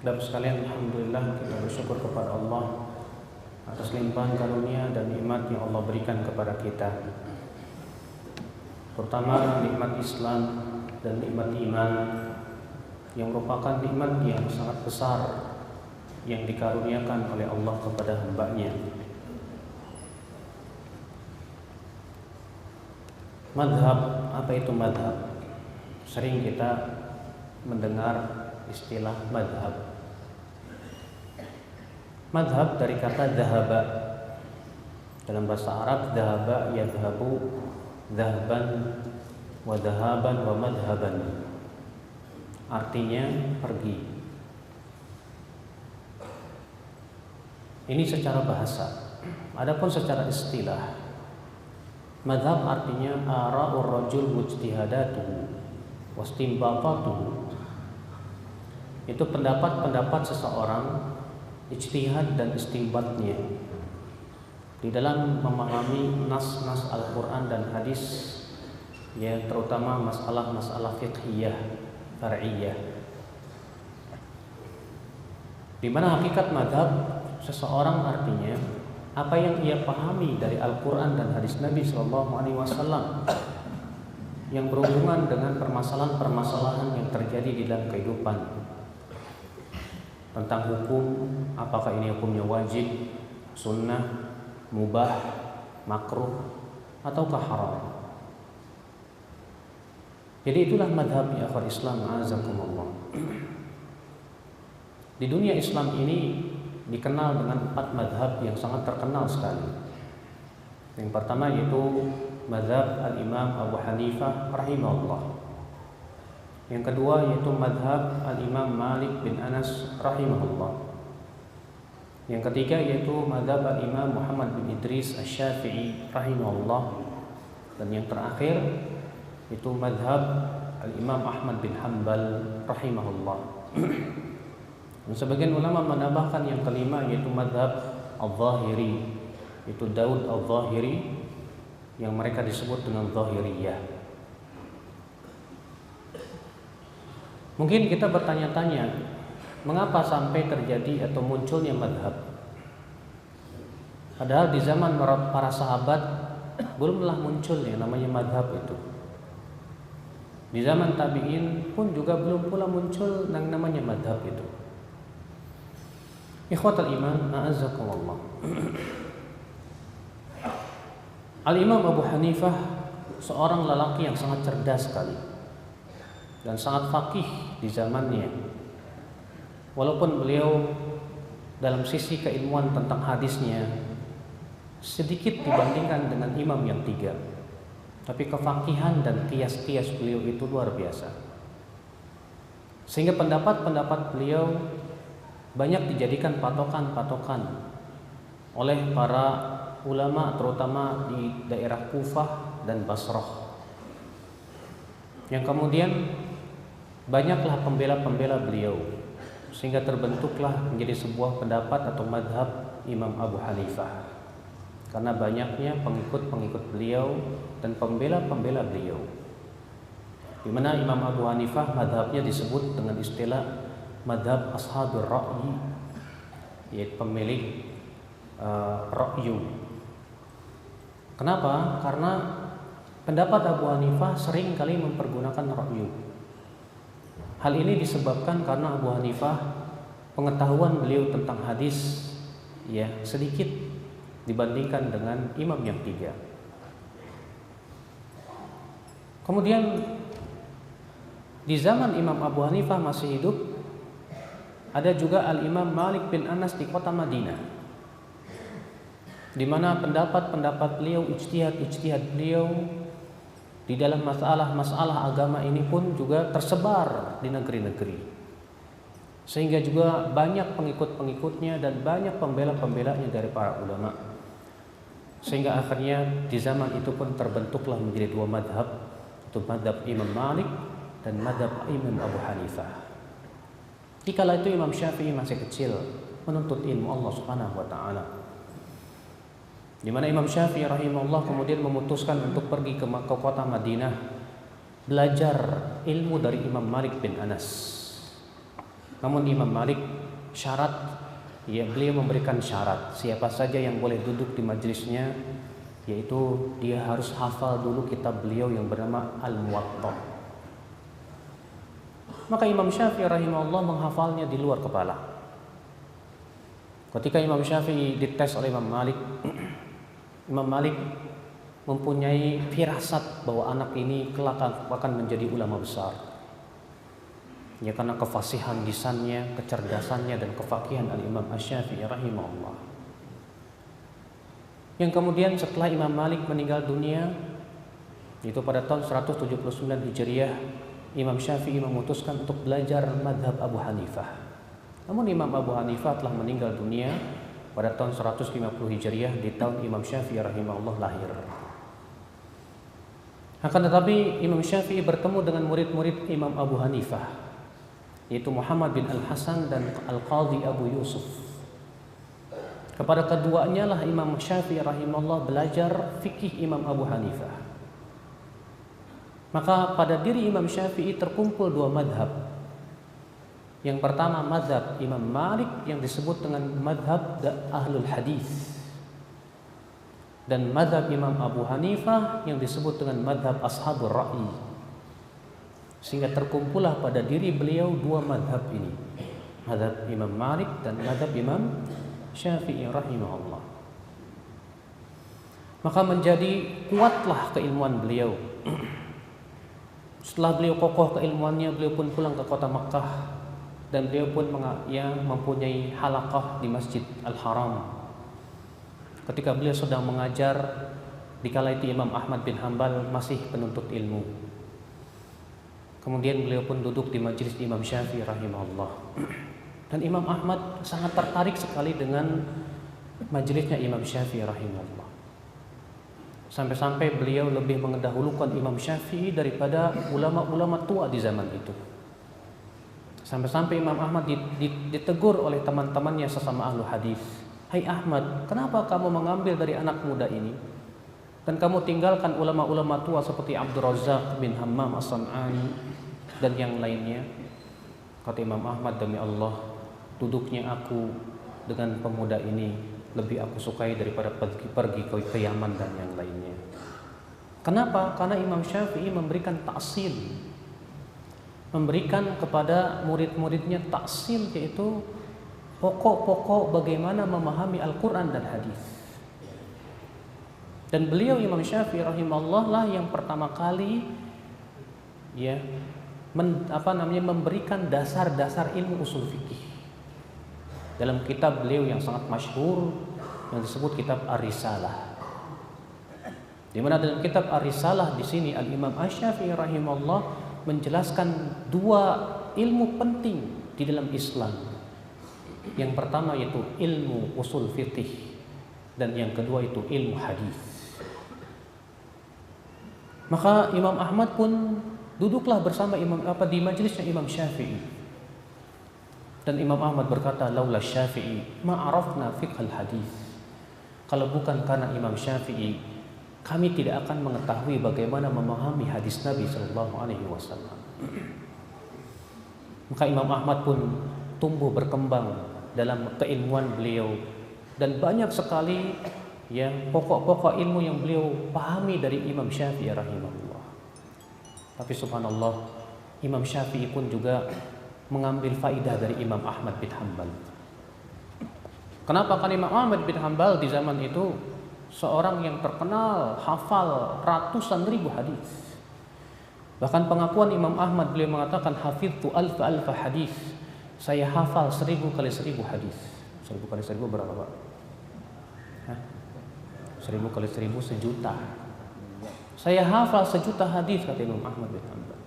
Bapak sekalian, alhamdulillah kita bersyukur kepada Allah atas limpahan karunia dan nikmat yang Allah berikan kepada kita, terutama nikmat Islam dan nikmat iman yang merupakan nikmat yang sangat besar yang dikaruniakan oleh Allah kepada hamba-Nya. Madhab, apa itu madhab? Sering kita mendengar istilah madhab. Madhab dari kata dhahaba. Dalam bahasa Arab, dhahaba yadhabu, dhahban wa dhahaban wa madhaban. Artinya pergi. Ini secara bahasa. Adapun secara istilah, madhab artinya ara'ur rajul mujtihadatuhu wastimbatatuhu. Itu pendapat-pendapat seseorang, ijtihad dan istimbatnya di dalam memahami nas-nas Al-Quran dan hadis, ya, terutama masalah-masalah fiqhiyah, far'iyah. Di mana hakikat madhab seseorang artinya apa yang ia pahami dari Al-Quran dan hadis Nabi SAW yang berhubungan dengan permasalahan-permasalahan yang terjadi di dalam kehidupan, tentang hukum, apakah ini hukumnya wajib, sunnah, mubah, makruh, ataukah haram. Jadi itulah madhab ya akhwat Islam, a'azakumullah. Di dunia Islam ini dikenal dengan 4 madhab yang sangat terkenal sekali. Yang pertama yaitu madhab Al-Imam Abu Hanifah rahimahullah. Yang kedua yaitu madhab Al-Imam Malik bin Anas rahimahullah. Yang ketiga yaitu madhab Al-Imam Muhammad bin Idris Asy-Syafi'i rahimahullah. Dan yang terakhir itu madhab Al-Imam Ahmad bin Hanbal rahimahullah. Dan sebagian ulama menambahkan yang kelima yaitu madhab Al-Zahiri, itu Daud Al-Zahiri yang mereka disebut dengan Zahiriyah. Mungkin kita bertanya-tanya, mengapa sampai terjadi atau munculnya madhab? Padahal di zaman para sahabat belumlah muncul yang namanya madhab itu. Di zaman tabi'in pun juga belum pula muncul yang namanya madhab itu. Ikhwatal iman, a'azzakumullah. Al-Imam Abu Hanifah seorang lelaki yang sangat cerdas sekali dan sangat faqih di zamannya. Walaupun beliau dalam sisi keilmuan tentang hadisnya sedikit dibandingkan dengan imam yang 3, tapi kefaqihan dan kias-kias beliau itu luar biasa. Sehingga pendapat-pendapat beliau banyak dijadikan patokan-patokan oleh para ulama, terutama di daerah Kufah dan Basrah, yang kemudian banyaklah pembela-pembela beliau, sehingga terbentuklah menjadi sebuah pendapat atau madhab Imam Abu Hanifah, karena banyaknya pengikut-pengikut beliau dan pembela-pembela beliau, di mana Imam Abu Hanifah madhabnya disebut dengan istilah madhab ashabur ra'yi, yaitu pemilik ra'yu. Kenapa? Karena pendapat Abu Hanifah sering kali mempergunakan ra'yu. Hal ini disebabkan karena Abu Hanifah pengetahuan beliau tentang hadis ya sedikit dibandingkan dengan imam yang 3. Kemudian di zaman Imam Abu Hanifah masih hidup, ada juga Al-Imam Malik bin Anas di kota Madinah, di mana pendapat-pendapat beliau, ijtihad beliau di dalam masalah-masalah agama ini pun juga tersebar di negeri-negeri, sehingga juga banyak pengikut-pengikutnya dan banyak pembela-pembelanya dari para ulama, sehingga akhirnya di zaman itu pun terbentuklah menjadi 2 madhab, itu madhab Imam Malik dan madhab Imam Abu Hanifah. Dikala itu Imam Syafi'i masih kecil menuntut ilmu Allah Subhanahu wa taala. Di mana Imam Syafi'i rahimahullah kemudian memutuskan untuk pergi ke kota Madinah belajar ilmu dari Imam Malik bin Anas. Namun Imam Malik syarat, ya beliau memberikan syarat siapa saja yang boleh duduk di majelisnya, yaitu dia harus hafal dulu kitab beliau yang bernama Al-Muwatta. Maka Imam Syafi'i rahimahullah menghafalnya di luar kepala. Ketika Imam Syafi'i dites oleh Imam Malik, Imam Malik mempunyai firasat bahwa anak ini kelak akan menjadi ulama besar. Ya, karena kefasihan lisannya, kecerdasannya dan kefakihan Al-Imam Asy-Syafi'i rahimahullah. Yang kemudian setelah Imam Malik meninggal dunia, itu pada tahun 179 Hijriah, Imam Syafi'i memutuskan untuk belajar madhab Abu Hanifah. Namun Imam Abu Hanifah telah meninggal dunia pada tahun 150 Hijriah, di tahun Imam Syafi'i rahimahullah lahir. Akan tetapi Imam Syafi'i bertemu dengan murid-murid Imam Abu Hanifah, yaitu Muhammad bin Al-Hasan dan Al-Qadhi Abu Yusuf. Kepada keduanya lah Imam Syafi'i rahimahullah belajar fikih Imam Abu Hanifah. Maka pada diri Imam Syafi'i terkumpul dua madhab. Yang pertama madhab Imam Malik yang disebut dengan madhab Ahlul Hadis, dan madhab Imam Abu Hanifah yang disebut dengan madhab Ashabul Ra'i. Sehingga terkumpullah pada diri beliau dua madhab ini, madhab Imam Malik dan madhab Imam Syafi'i rahimahullah. Maka menjadi kuatlah keilmuan beliau. Setelah beliau kokoh keilmuannya, beliau pun pulang ke kota Makkah, dan beliau pun mempunyai halaqah di Masjid Al-Haram. Ketika beliau sedang mengajar, dikala itu Imam Ahmad bin Hanbal masih penuntut ilmu. Kemudian beliau pun duduk di majelis Imam Syafi'i rahimahullah. Dan Imam Ahmad sangat tertarik sekali dengan majelisnya Imam Syafi'i rahimahullah. Sampai-sampai beliau lebih mendahulukan Imam Syafi'i daripada ulama-ulama tua di zaman itu. Sampai-sampai Imam Ahmad ditegur oleh teman-temannya sesama ahlu hadis. Hai Ahmad, kenapa kamu mengambil dari anak muda ini dan kamu tinggalkan ulama-ulama tua seperti Abdul Razak bin Hammam As-San'ani dan yang lainnya? Kata Imam Ahmad, demi Allah, duduknya aku dengan pemuda ini lebih aku sukai daripada pergi ke Yaman dan yang lainnya. Kenapa? Karena Imam Syafi'i memberikan ta'sil, memberikan kepada murid-muridnya ta'sil, yaitu pokok-pokok bagaimana memahami Al-Quran dan hadis. Dan beliau Imam Syafi'i rahimahullah lah yang pertama kali memberikan dasar-dasar ilmu usul fikih dalam kitab beliau yang sangat masyhur yang disebut kitab Ar-Risalah. Di mana dalam kitab Ar-Risalah di sini Al-Imam Asy-Syafi'i rahimahullah menjelaskan dua ilmu penting di dalam Islam. Yang pertama yaitu ilmu usul fikih, dan yang kedua itu ilmu hadis. Maka Imam Ahmad pun duduklah bersama di majelisnya Imam Syafi'i. Dan Imam Ahmad berkata, laula Syafi'i ma arafna fiqhal hadis. Kalau bukan karena Imam Syafi'i, kami tidak akan mengetahui bagaimana memahami hadis Nabi sallallahu alaihi wasallam. Maka Imam Ahmad pun tumbuh berkembang dalam keilmuan beliau, dan banyak sekali pokok-pokok ilmu yang beliau pahami dari Imam Syafi'i rahimahullah. Tapi subhanallah, Imam Syafi'i pun juga mengambil faidah dari Imam Ahmad bin Hanbal. Kenapa? Karena Imam Ahmad bin Hanbal di zaman itu seorang yang terkenal hafal ratusan ribu hadis. Bahkan pengakuan Imam Ahmad, beliau mengatakan hafidtu alfa hadis. Saya hafal 1000 kali 1000 hadis. 1000 kali 1000 berapa, Pak? 1000 kali 1000 1.000.000. Saya hafal 1.000.000 hadis, kata Imam Ahmad bin Hanbal.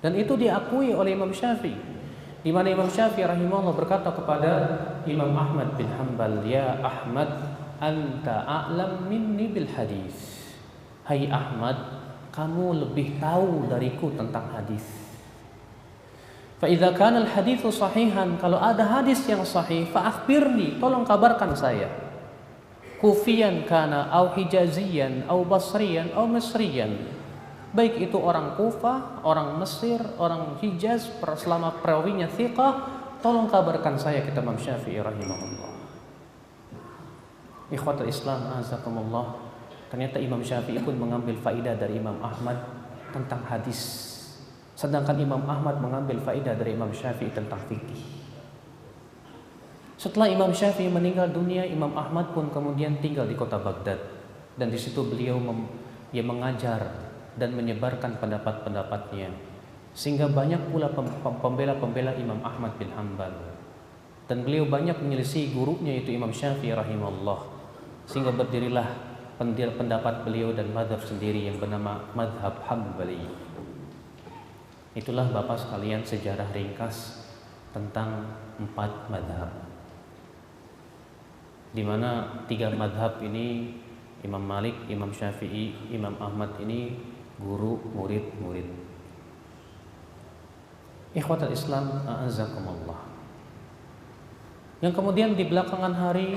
Dan itu diakui oleh Imam Syafi'i. Di mana Imam Syafi'i rahimahullah berkata kepada Imam Ahmad bin Hanbal, ya Ahmad, anta a'lam minni bil hadis. Hai Ahmad, kamu lebih tahu dariku tentang hadis. Fa idza kana al haditsu sahihan, kalau ada hadis yang sahih, fa akhbirni, tolong kabarkan saya. Kufiyan kana au hijaziyan au basriyan au misriyan. Baik itu orang Kufah, orang Mesir, orang Hijaz selama perawinya thiqah, tolong kabarkan saya, kata Imam Syafi'i rahimahullah. Ikhwatul Islam, azakumullah. Ternyata Imam Syafi'i pun mengambil faidah dari Imam Ahmad tentang hadis. Sedangkan Imam Ahmad mengambil faidah dari Imam Syafi'i tentang fikih. Setelah Imam Syafi'i meninggal dunia, Imam Ahmad pun kemudian tinggal di kota Baghdad. Dan di situ beliau mengajar dan menyebarkan pendapat-pendapatnya. Sehingga banyak pula pembela-pembela Imam Ahmad bin Hanbal. Dan beliau banyak menyelisih gurunya yaitu Imam Syafi'i rahimahullah. Sehingga berdirilah pendapat beliau dan madhab sendiri yang bernama madhab Hambali. Itulah Bapak sekalian sejarah ringkas tentang 4 madhab, di mana 3 madhab ini Imam Malik, Imam Syafi'i, Imam Ahmad ini guru, murid. Ikhwatul Islam, a'azakumullah. Yang kemudian di belakangan hari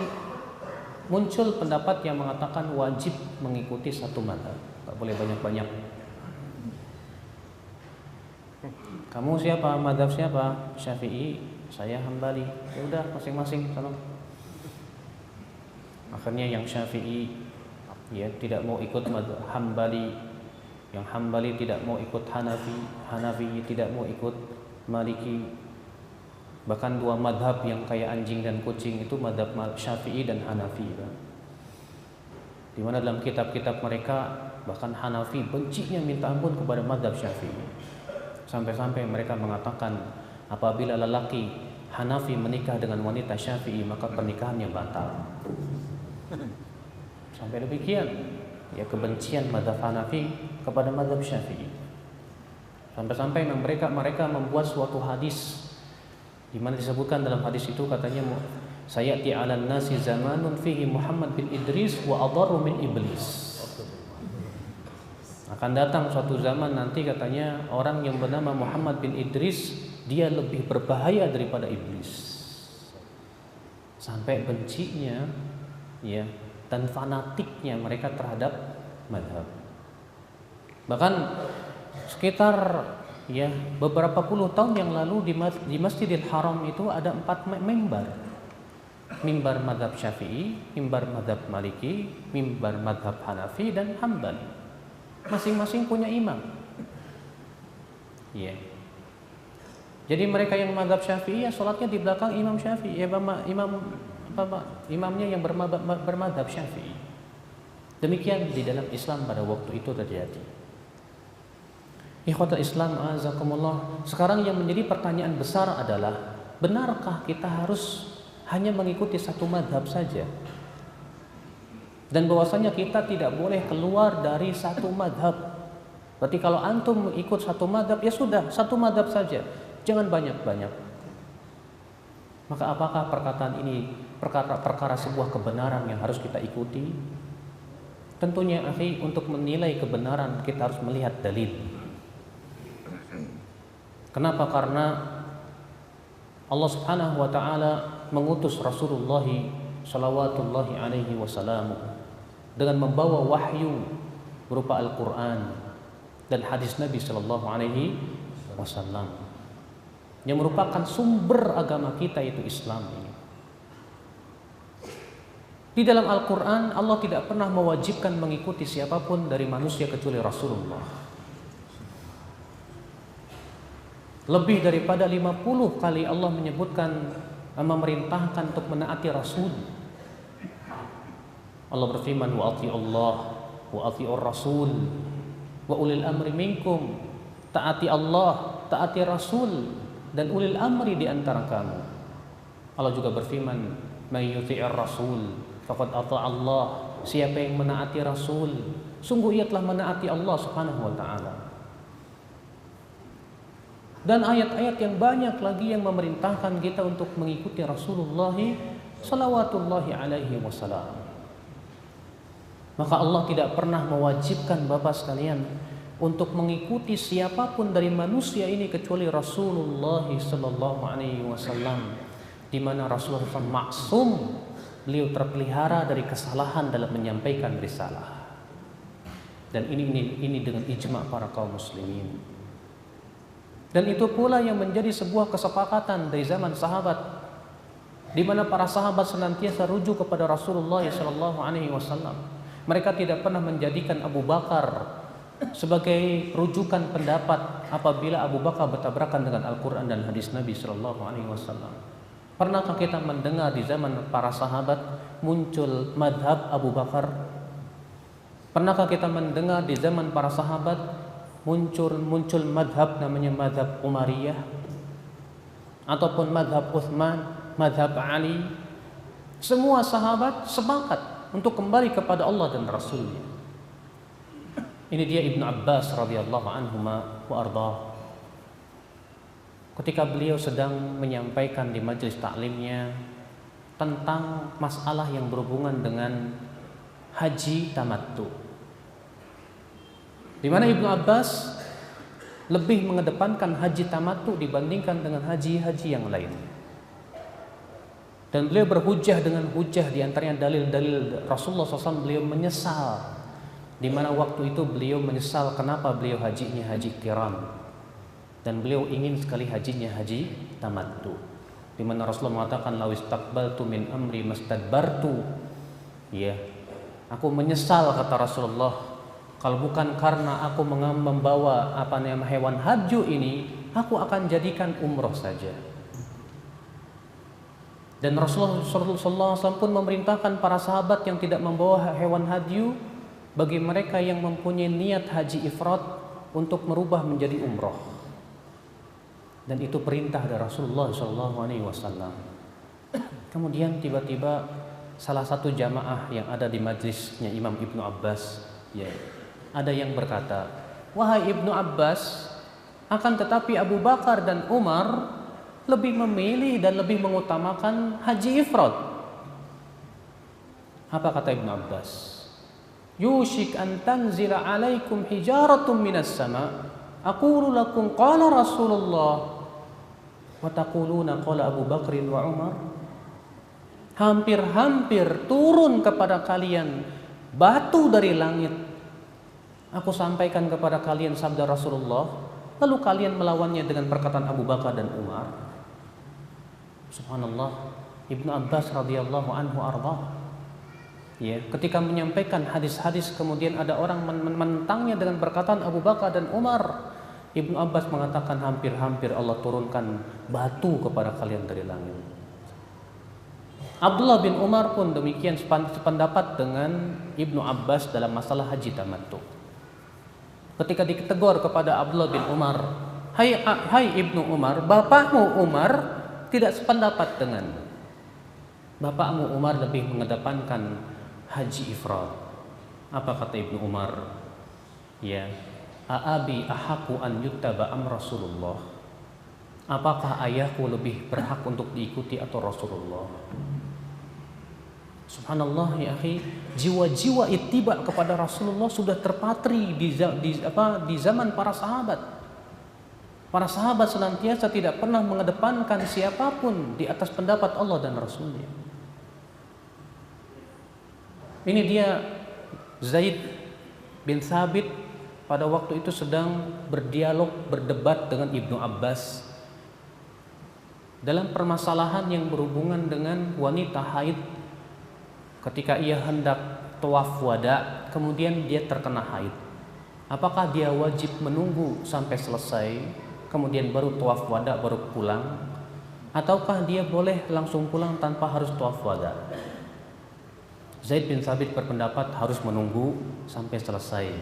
muncul pendapat yang mengatakan wajib mengikuti satu madhab, tak boleh banyak-banyak. Kamu siapa? Madhab siapa? Syafi'i, saya Hambali. Ya udah, masing-masing sana. Akhirnya yang Syafi'i ya tidak mau ikut madhab Hambali, yang Hambali tidak mau ikut Hanafi, Hanafi tidak mau ikut Maliki. Bahkan 2 madhab yang kayak anjing dan kucing itu madhab Syafi'i dan Hanafi. Di mana dalam kitab-kitab mereka bahkan Hanafi bencinya minta ampun kepada madhab Syafi'i. Sampai-sampai mereka mengatakan apabila lelaki Hanafi menikah dengan wanita Syafi'i maka pernikahannya batal. Sampai demikian ya kebencian madhab Hanafi kepada madhab Syafi'i. Sampai-sampai mereka membuat suatu hadis di mana disebutkan dalam hadis itu katanya sayati 'alan nasi zamanun fihi Muhammad bin Idris wa adharru min iblis. Akan datang suatu zaman nanti katanya orang yang bernama Muhammad bin Idris dia lebih berbahaya daripada iblis. Sampai bencinya ya dan fanatiknya mereka terhadap madhab. Bahkan sekitar ya beberapa puluh tahun yang lalu di Masjidil Haram itu ada 4 mimbar. Mimbar madhab Syafi'i, mimbar madhab Maliki, mimbar madhab Hanafi dan Hambali. Masing-masing punya imam. Ya. Jadi mereka yang madhab Syafi'i ya sholatnya di belakang Imam Syafi'i, ya imamnya yang bermadhab Syafi'i. Demikian di dalam Islam pada waktu itu terjadi. Ikhwatul Islam, azakumullah. Sekarang yang menjadi pertanyaan besar adalah benarkah kita harus hanya mengikuti satu madhab saja? Dan bahwasanya kita tidak boleh keluar dari satu madhab. Berarti kalau antum ikut satu madhab ya sudah satu madhab saja, jangan banyak-banyak. Maka apakah perkataan ini perkara sebuah kebenaran yang harus kita ikuti? Tentunya akhi, untuk menilai kebenaran kita harus melihat dalil. Kenapa? Karena Allah Subhanahu wa taala mengutus Rasulullah sallallahu alaihi wasallam dengan membawa wahyu berupa Al-Qur'an dan hadis Nabi sallallahu alaihi wasallam yang merupakan sumber agama kita yaitu Islam ini. Di dalam Al-Qur'an Allah tidak pernah mewajibkan mengikuti siapapun dari manusia kecuali Rasulullah. Lebih daripada 50 kali Allah menyebutkan memerintahkan untuk menaati Rasul. Allah berfirman wa ati'u Allah wa ati'ur Rasul wa ulil amri minkum. Taati Allah, taati Rasul dan ulil amri di antara kamu. Allah juga berfirman may yuti'ir Rasul faqad ata'a Allah. Siapa yang menaati Rasul sungguh ia telah menaati Allah Subhanahu wa taala. Dan ayat-ayat yang banyak lagi yang memerintahkan kita untuk mengikuti Rasulullah salawatullahi alaihi wasallam. Maka Allah tidak pernah mewajibkan Bapak sekalian untuk mengikuti siapapun dari manusia ini kecuali Rasulullah sallallahu alaihi wasallam, di mana Rasulullah maksum, beliau terpelihara dari kesalahan dalam menyampaikan risalah. Dan ini dengan ijma' para kaum muslimin. Dan itu pula yang menjadi sebuah kesepakatan dari zaman sahabat, di mana para sahabat senantiasa rujuk kepada Rasulullah SAW. Mereka tidak pernah menjadikan Abu Bakar sebagai rujukan pendapat apabila Abu Bakar bertabrakan dengan Al-Quran dan hadis Nabi SAW. Pernahkah kita mendengar di zaman para sahabat muncul madhab Abu Bakar? Pernahkah kita mendengar di zaman para sahabat muncul madhab namanya madhab Umariyah, ataupun madhab Uthman, madhab Ali? Semua sahabat sepakat untuk kembali kepada Allah dan Rasulnya. Ini dia Ibnu Abbas radhiyallahu anhuma wa ardhah. Ketika beliau sedang menyampaikan di majelis taklimnya tentang masalah yang berhubungan dengan haji tamattu, di mana Ibnu Abbas lebih mengedepankan haji tamattu dibandingkan dengan haji-haji yang lain. Dan beliau berhujjah dengan hujjah, di antaranya dalil-dalil Rasulullah SAW. Beliau menyesal, di mana waktu itu beliau menyesal kenapa beliau hajinya haji qiran, dan beliau ingin sekali hajinya haji tamattu, di mana Rasulullah mengatakan law istaqbaltu min amri mastadbartu. Ya, aku menyesal, kata Rasulullah, kalau bukan karena aku membawa hewan hadyu ini, aku akan jadikan umroh saja. Dan Rasulullah SAW pun memerintahkan para sahabat yang tidak membawa hewan hadyu, bagi mereka yang mempunyai niat haji ifrad, untuk merubah menjadi umroh. Dan itu perintah dari Rasulullah SAW. Kemudian tiba-tiba salah satu jamaah yang ada di majlisnya Imam Ibnu Abbas, ya, ada yang berkata, wahai Ibnu Abbas, akan tetapi Abu Bakar dan Umar lebih memilih dan lebih mengutamakan haji ifrad. Apa kata Ibnu Abbas? Yushik an tanzila alaikum hijaratun minas sama, aqulu lakum qala Rasulullah wa taquluna qala Abu Bakrin wa Umar. Hampir-hampir turun kepada kalian batu dari langit, aku sampaikan kepada kalian sabda Rasulullah, lalu kalian melawannya dengan perkataan Abu Bakar dan Umar. Subhanallah, Ibnu Abbas radhiyallahu anhu ardhah, ya, ketika menyampaikan hadis-hadis kemudian ada orang menentangnya dengan perkataan Abu Bakar dan Umar, Ibnu Abbas mengatakan hampir-hampir Allah turunkan batu kepada kalian dari langit. Abdullah bin Umar pun demikian sependapat dengan Ibnu Abbas dalam masalah haji tamattu. Ketika ditegur kepada Abdullah bin Umar, hai Ibnu Umar, bapakmu Umar tidak sependapat dengan bapakmu. Umar lebih mengedepankan haji ifrad. Apa kata Ibnu Umar? Ya, aabi ahaku an yuttaba am Rasulullah. Apakah ayahku lebih berhak untuk diikuti atau Rasulullah? Subhanallah ya akhi, jiwa-jiwa ittiba kepada Rasulullah sudah terpatri di zaman para sahabat. Para sahabat senantiasa tidak pernah mengedepankan siapapun di atas pendapat Allah dan Rasulnya. Ini dia Zaid bin Thabit pada waktu itu sedang berdialog, berdebat dengan Ibnu Abbas dalam permasalahan yang berhubungan dengan wanita haid. Ketika ia hendak tawaf wada, kemudian dia terkena haid, apakah dia wajib menunggu sampai selesai kemudian baru tawaf wada, baru pulang, ataukah dia boleh langsung pulang tanpa harus tawaf wada? Zaid bin Thabit berpendapat harus menunggu sampai selesai,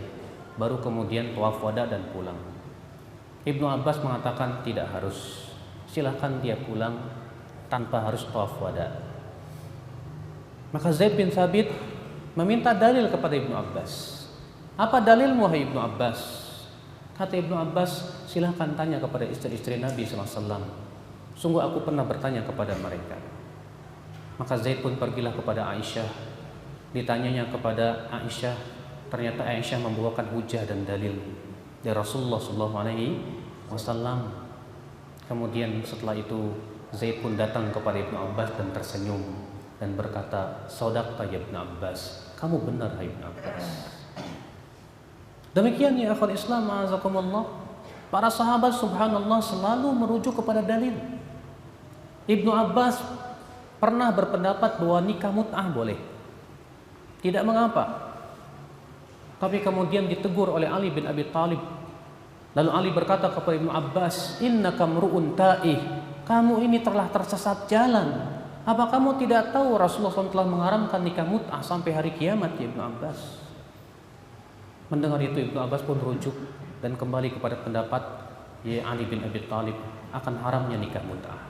baru kemudian tawaf wada dan pulang. Ibnu Abbas mengatakan tidak harus, silahkan dia pulang tanpa harus tawaf wada. Maka Zaid bin Thabit meminta dalil kepada Ibnu Abbas. Apa dalilmu hai Ibnu Abbas? Kata Ibnu Abbas, silahkan tanya kepada istri-istri Nabi SAW. Sungguh aku pernah bertanya kepada mereka. Maka Zaid pun pergilah kepada Aisyah. Ditanyanya kepada Aisyah, ternyata Aisyah membawakan hujah dan dalil dari Rasulullah SAW. Kemudian setelah itu Zaid pun datang kepada Ibnu Abbas dan tersenyum dan berkata, "Shadaqta ya Ibnu Abbas, kamu benar hai Ibnu Abbas." Demikian ya akhwat Islam, a'azakumullah. Para sahabat subhanallah selalu merujuk kepada dalil. Ibnu Abbas pernah berpendapat bahwa nikah mut'ah boleh, tidak mengapa. Tapi kemudian ditegur oleh Ali bin Abi Thalib. Lalu Ali berkata kepada Ibnu Abbas, innaka mru'un ta'ih, kamu ini telah tersesat jalan. Apa kamu tidak tahu Rasulullah SAW telah mengharamkan nikah mut'ah sampai hari kiamat, ya Ibnu Abbas? Mendengar itu Ibnu Abbas pun rujuk dan kembali kepada pendapat ya Ali bin Abi Thalib akan haramnya nikah mut'ah.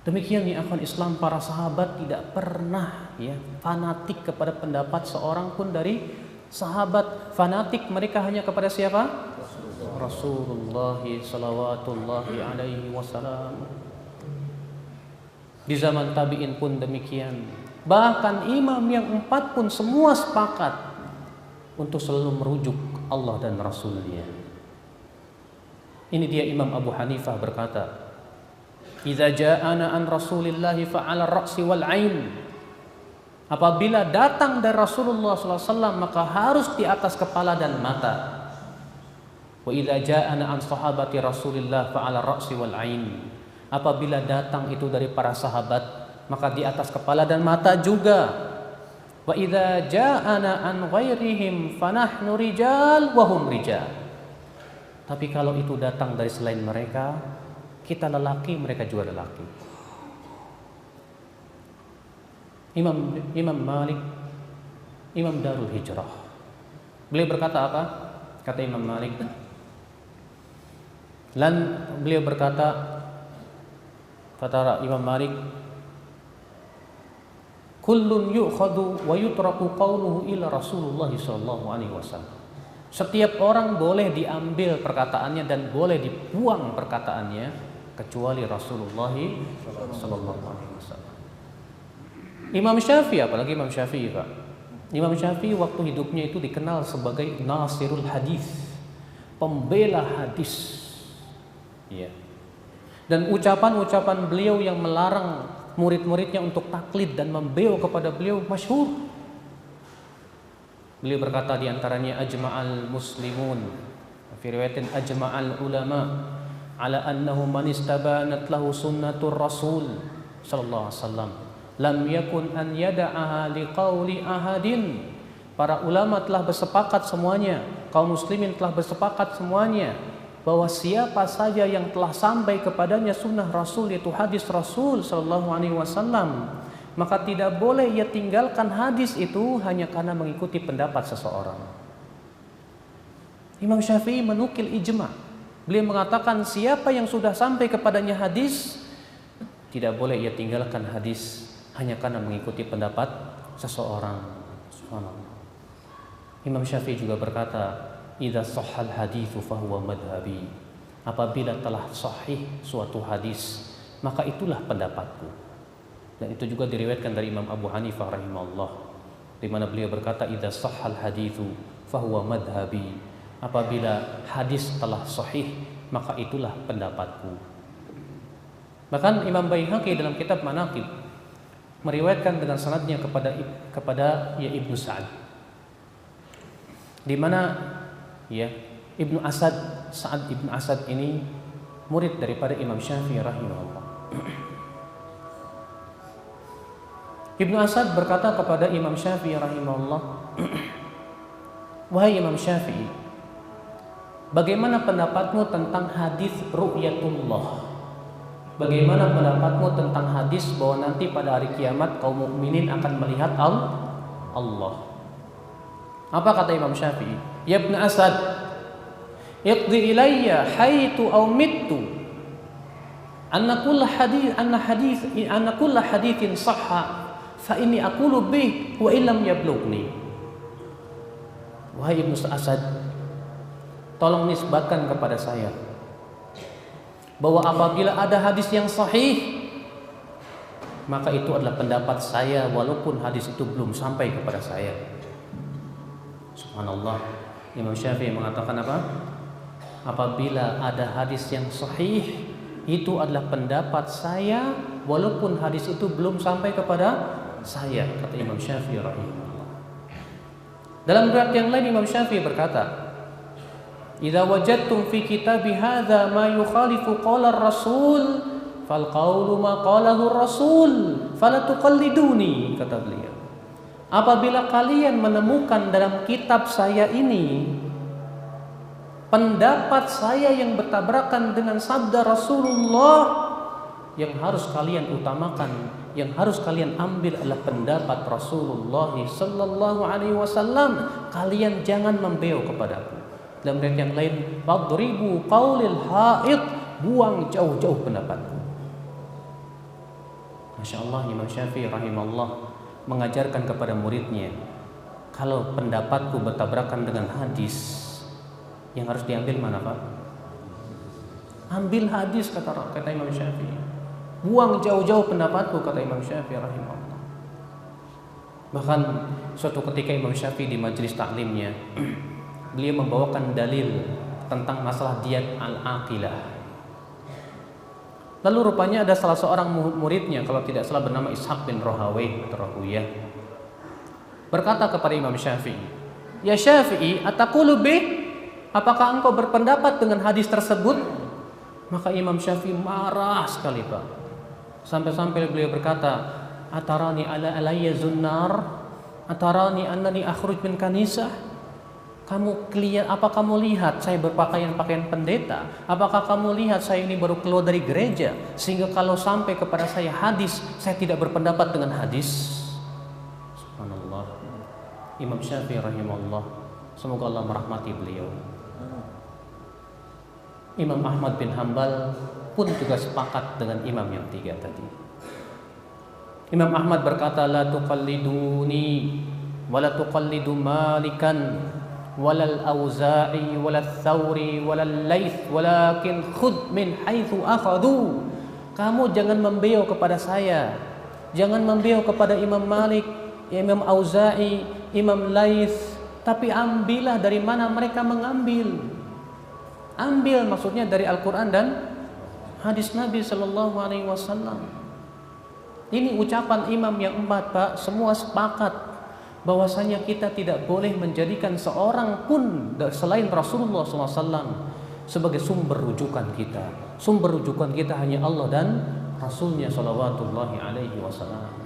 Demikian ya akhwan Islam, para sahabat tidak pernah ya fanatik kepada pendapat seorang pun dari sahabat. Fanatik mereka hanya kepada siapa? Rasulullah sallallahu alaihi wasallam. Di zaman tabi'in pun demikian. Bahkan imam yang 4 pun semua sepakat untuk selalu merujuk Allah dan Rasulnya. Ini dia Imam Abu Hanifah berkata, "Idza ja'ana an Rasulillahi fa'ala ar-ra'si wal 'ain." Apabila datang dari Rasulullah SAW maka harus di atas kepala dan mata. Wa idza ja'ana an sahabati Rasulillah fa'ala ar-ra'si wal 'ain. Apabila datang itu dari para sahabat maka di atas kepala dan mata juga. Wa idza ja'ana an ghairihim fanahnu rijal wa hum rijal. Tapi kalau itu datang dari selain mereka, kita lelaki, mereka juga lelaki. Imam Malik, Imam Darul Hijrah, beliau berkata apa? Kata Imam Malik, beliau berkata, kata Imam Malik, kullun yu'khadu wa yutraku qawluhu ila Rasulullah sallallahu alaihi wasallam. Setiap orang boleh diambil perkataannya dan boleh dibuang perkataannya kecuali Rasulullah sallallahu alaihi wasallam. Imam Syafi'i, apalagi Imam Syafi'i, Pak. Imam Syafi'i waktu hidupnya itu dikenal sebagai nasirul hadis, pembela hadis. Ya. Dan ucapan-ucapan beliau yang melarang murid-muridnya untuk taklid dan membeu kepada beliau masyhur. Beliau berkata di antaranya, ajma'al muslimun fi riwayatin ajma'al ulama ala annahu man istabanat lahu sunnatur rasul sallallahu alaihi wasallam lam yakun an yada'aha liqauli ahadin. Para ulama telah bersepakat semuanya, kaum muslimin telah bersepakat semuanya bahwa siapa saja yang telah sampai kepadanya sunnah Rasul, yaitu hadis Rasul sallallahu alaihi wasallam, maka tidak boleh ia tinggalkan hadis itu hanya karena mengikuti pendapat seseorang. Imam Syafi'i menukil ijma. Beliau mengatakan siapa yang sudah sampai kepadanya hadis, tidak boleh ia tinggalkan hadis hanya karena mengikuti pendapat seseorang. Subhanallah. Imam Syafi'i juga berkata, idza sahhal haditsu fahuwa madhhabi. Apabila telah sahih suatu hadis, maka itulah pendapatku. Dan itu juga diriwayatkan dari Imam Abu Hanifah rahimahullah, di mana beliau berkata, idza sahhal haditsu fahuwa madhhabi. Apabila hadis telah sahih, maka itulah pendapatku. Bahkan Imam Baihaqi dalam kitab Manaqib meriwayatkan dengan sanadnya kepada ya Ibnu Sa'ad, di mana ya Ibnu Asad, Sa'ad Ibnu Asad ini murid daripada Imam Syafi'i rahimahullah. Ibnu Asad berkata kepada Imam Syafi'i rahimahullah, wahai Imam Syafi'i, bagaimana pendapatmu tentang hadis ru'yatullah? Bagaimana pendapatmu tentang hadis bahwa nanti pada hari kiamat kaum mukminin akan melihat Allah? Apa kata Imam Syafi'i? Ya Ibn Asad, iqdi ilayya haitu aw mittu anna kulla hadithin sahha fa inni aqulu bih wa illam yablughni. Wahai Ibn Asad, tolong nisbatkan kepada saya bahwa apabila ada hadis yang sahih, maka itu adalah pendapat saya walaupun hadis itu belum sampai kepada saya. Subhanallah. Imam Syafi'i mengatakan apa? Apabila ada hadis yang sahih, itu adalah pendapat saya walaupun hadis itu belum sampai kepada saya, kata Imam Syafi'i rahimahullah. Dalam riwayat yang lain Imam Syafi'i berkata, "Idza wajadtum fi kitabi hadza ma yukhalifu qala ar-rasul fal qawlu ma qalahu ar-rasul fala tuqalliduni," kata beliau. Apabila kalian menemukan dalam kitab saya ini pendapat saya yang bertabrakan dengan sabda Rasulullah, yang harus kalian utamakan, yang harus kalian ambil adalah pendapat Rasulullah sallallahu alaihi wasallam. Kalian jangan membeo kepadaku. Dalam riwayat yang lain, "Fadribu qaulil haid," buang jauh-jauh pendapatku. Masya Allah, Imam Syafi'i rahimahullah mengajarkan kepada muridnya, kalau pendapatku bertabrakan dengan hadis, yang harus diambil mana, Pak? Ambil hadis, kata Imam Syafi'i. Buang jauh-jauh pendapatku, kata Imam Syafi'i rahimahullah. Bahkan suatu ketika Imam Syafi'i di majelis taklimnya, beliau membawakan dalil tentang masalah diyat al-aqilah. Lalu rupanya ada salah seorang muridnya, kalau tidak salah bernama Ishaq bin Rahawayh atau Rahuyah, berkata kepada Imam Syafi'i, "Ya Syafi'i, ataqulu bih? Apakah engkau berpendapat dengan hadis tersebut?" Maka Imam Syafi'i marah sekali, Pak. Sampai-sampai beliau berkata, "Atarani ala alayya zunnar? Atarani annani akhruj min kanisah?" Apa kamu lihat saya berpakaian pendeta? Apakah kamu lihat saya ini baru keluar dari gereja, sehingga kalau sampai kepada saya hadis, saya tidak berpendapat dengan hadis? Subhanallah. Imam Syafi'i rahimahullah, semoga Allah merahmati beliau. Imam Ahmad bin Hanbal pun juga sepakat dengan imam yang tiga tadi. Imam Ahmad berkata, "La tuqalliduni wa la tuqallidu Malikan walal Auza'i walal Thawri walal Laits walakin khudh min haitsu akhadhu." Kamu jangan membeo kepada saya, jangan membeo kepada Imam Malik, Imam Auza'i, Imam Laits, tapi ambillah dari mana mereka mengambil. Ambil maksudnya dari Al-Quran dan hadis Nabi Sallallahu Alaihi Wasallam. Ini ucapan imam yang empat, Pak. Semua sepakat bahwasanya kita tidak boleh menjadikan seorang pun selain Rasulullah SAW sebagai sumber rujukan kita. Sumber rujukan kita hanya Allah dan Rasulnya Sallallahu Alaihi Wasallam.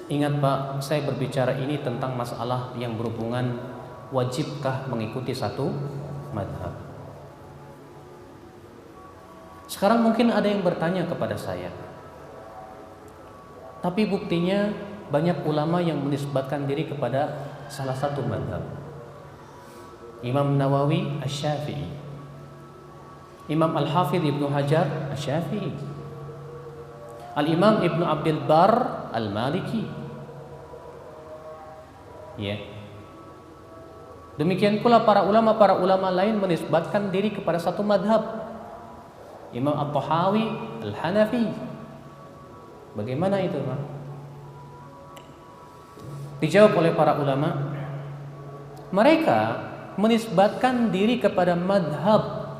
Ingat, Pak, saya berbicara ini tentang masalah yang berhubungan wajibkah mengikuti satu madhab. Sekarang mungkin ada yang bertanya kepada saya, tapi buktinya banyak ulama yang menisbatkan diri kepada salah satu madhab. Imam Nawawi Asy-Syafi'i, Imam Al-Hafidh Ibnu Hajar Asy-Syafi'i, Al-Imam Ibnu Abdul Bar Al-Maliki. Ya. Demikian pula para ulama lain menisbatkan diri kepada satu madhab. Imam At-Tahawi Al-Hanafi. Bagaimana itu, Pak? Dijawab oleh para ulama, mereka menisbatkan diri kepada madhab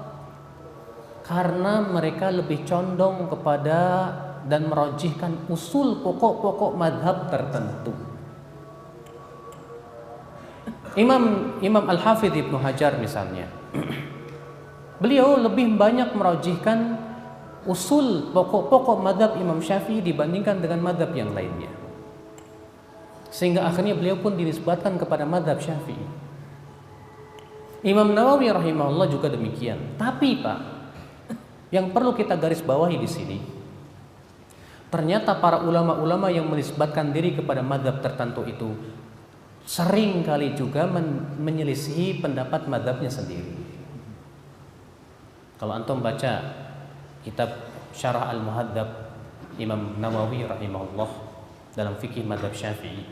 karena mereka lebih condong kepada dan merojihkan usul pokok-pokok madhab tertentu. Imam Al-Hafidh Ibnu Hajar misalnya, beliau lebih banyak merojihkan usul pokok-pokok madhab Imam Syafi'i dibandingkan dengan madhab yang lainnya, sehingga akhirnya beliau pun dinisbatkan kepada madhab Syafi'i. Imam Nawawi rahimahullah juga demikian. Tapi, Pak, yang perlu kita garis bawahi di sini, ternyata para ulama-ulama yang menisbatkan diri kepada madhab tertentu itu sering kali juga menyelisihi pendapat madhabnya sendiri. Kalau antum baca kitab Syarah Al-Muhadzab Imam Nawawi rahimahullah dalam fikih madhab Syafi'i,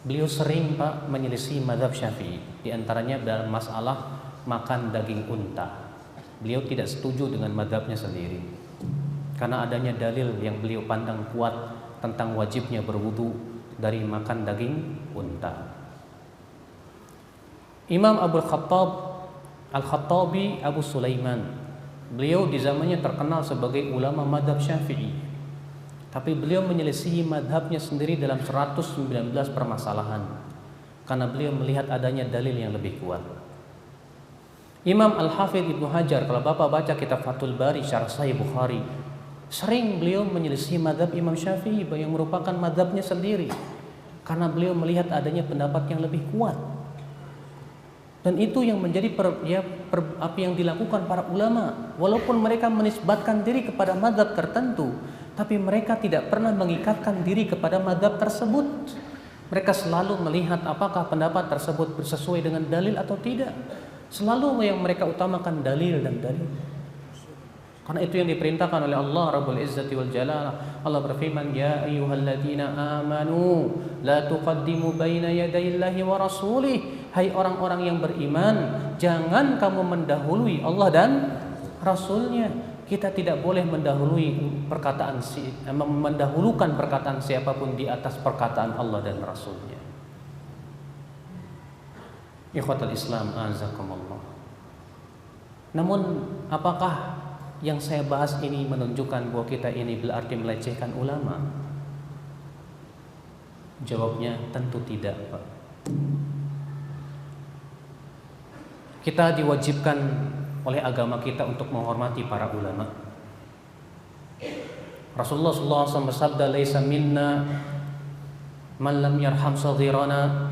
beliau sering, Pak, menyelisihi madhab Syafi'i. Di antaranya dalam masalah makan daging unta. Beliau tidak setuju dengan madhabnya sendiri karena adanya dalil yang beliau pandang kuat tentang wajibnya berwudu dari makan daging unta. Imam Abu Khattab Al-Khattabi Abu Sulaiman, beliau di zamannya terkenal sebagai ulama madhab Syafi'i, tapi beliau menyelisihi madhabnya sendiri dalam 119 permasalahan. karena beliau melihat adanya dalil yang lebih kuat. Imam Al-Hafidh Ibnu Hajar, kalau Bapak baca kitab Fathul Bari syarah Sahih Bukhari, sering beliau menyelisih mazhab Imam Syafi'i yang merupakan mazhabnya sendiri, karena beliau melihat adanya pendapat yang lebih kuat. Dan itu yang menjadi apa yang dilakukan para ulama. Walaupun mereka menisbatkan diri kepada mazhab tertentu, tapi mereka tidak pernah mengikatkan diri kepada mazhab tersebut. Mereka selalu melihat apakah pendapat tersebut sesuai dengan dalil atau tidak. Selalu yang mereka utamakan dalil dan dalil. Karena itu yang diperintahkan oleh Allah Rabbul Izzati wal Jalalah. Allah berfirman, "Ya ayyuhalladzina amanu la tuqaddimu baina yadayillahi wa rasulih." Hai orang-orang yang beriman, jangan kamu mendahului Allah dan Rasulnya. Kita tidak boleh mendahulukan perkataan siapapun di atas perkataan Allah dan Rasulnya. Ikhwatul Islam azakumullah. Namun apakah yang saya bahas ini menunjukkan bahwa kita ini berarti melecehkan ulama? Jawabnya tentu tidak, Pak. Kita diwajibkan oleh agama kita untuk menghormati para ulama. Rasulullah SAW bersabda, "Laisa minna man lam yarham saghirana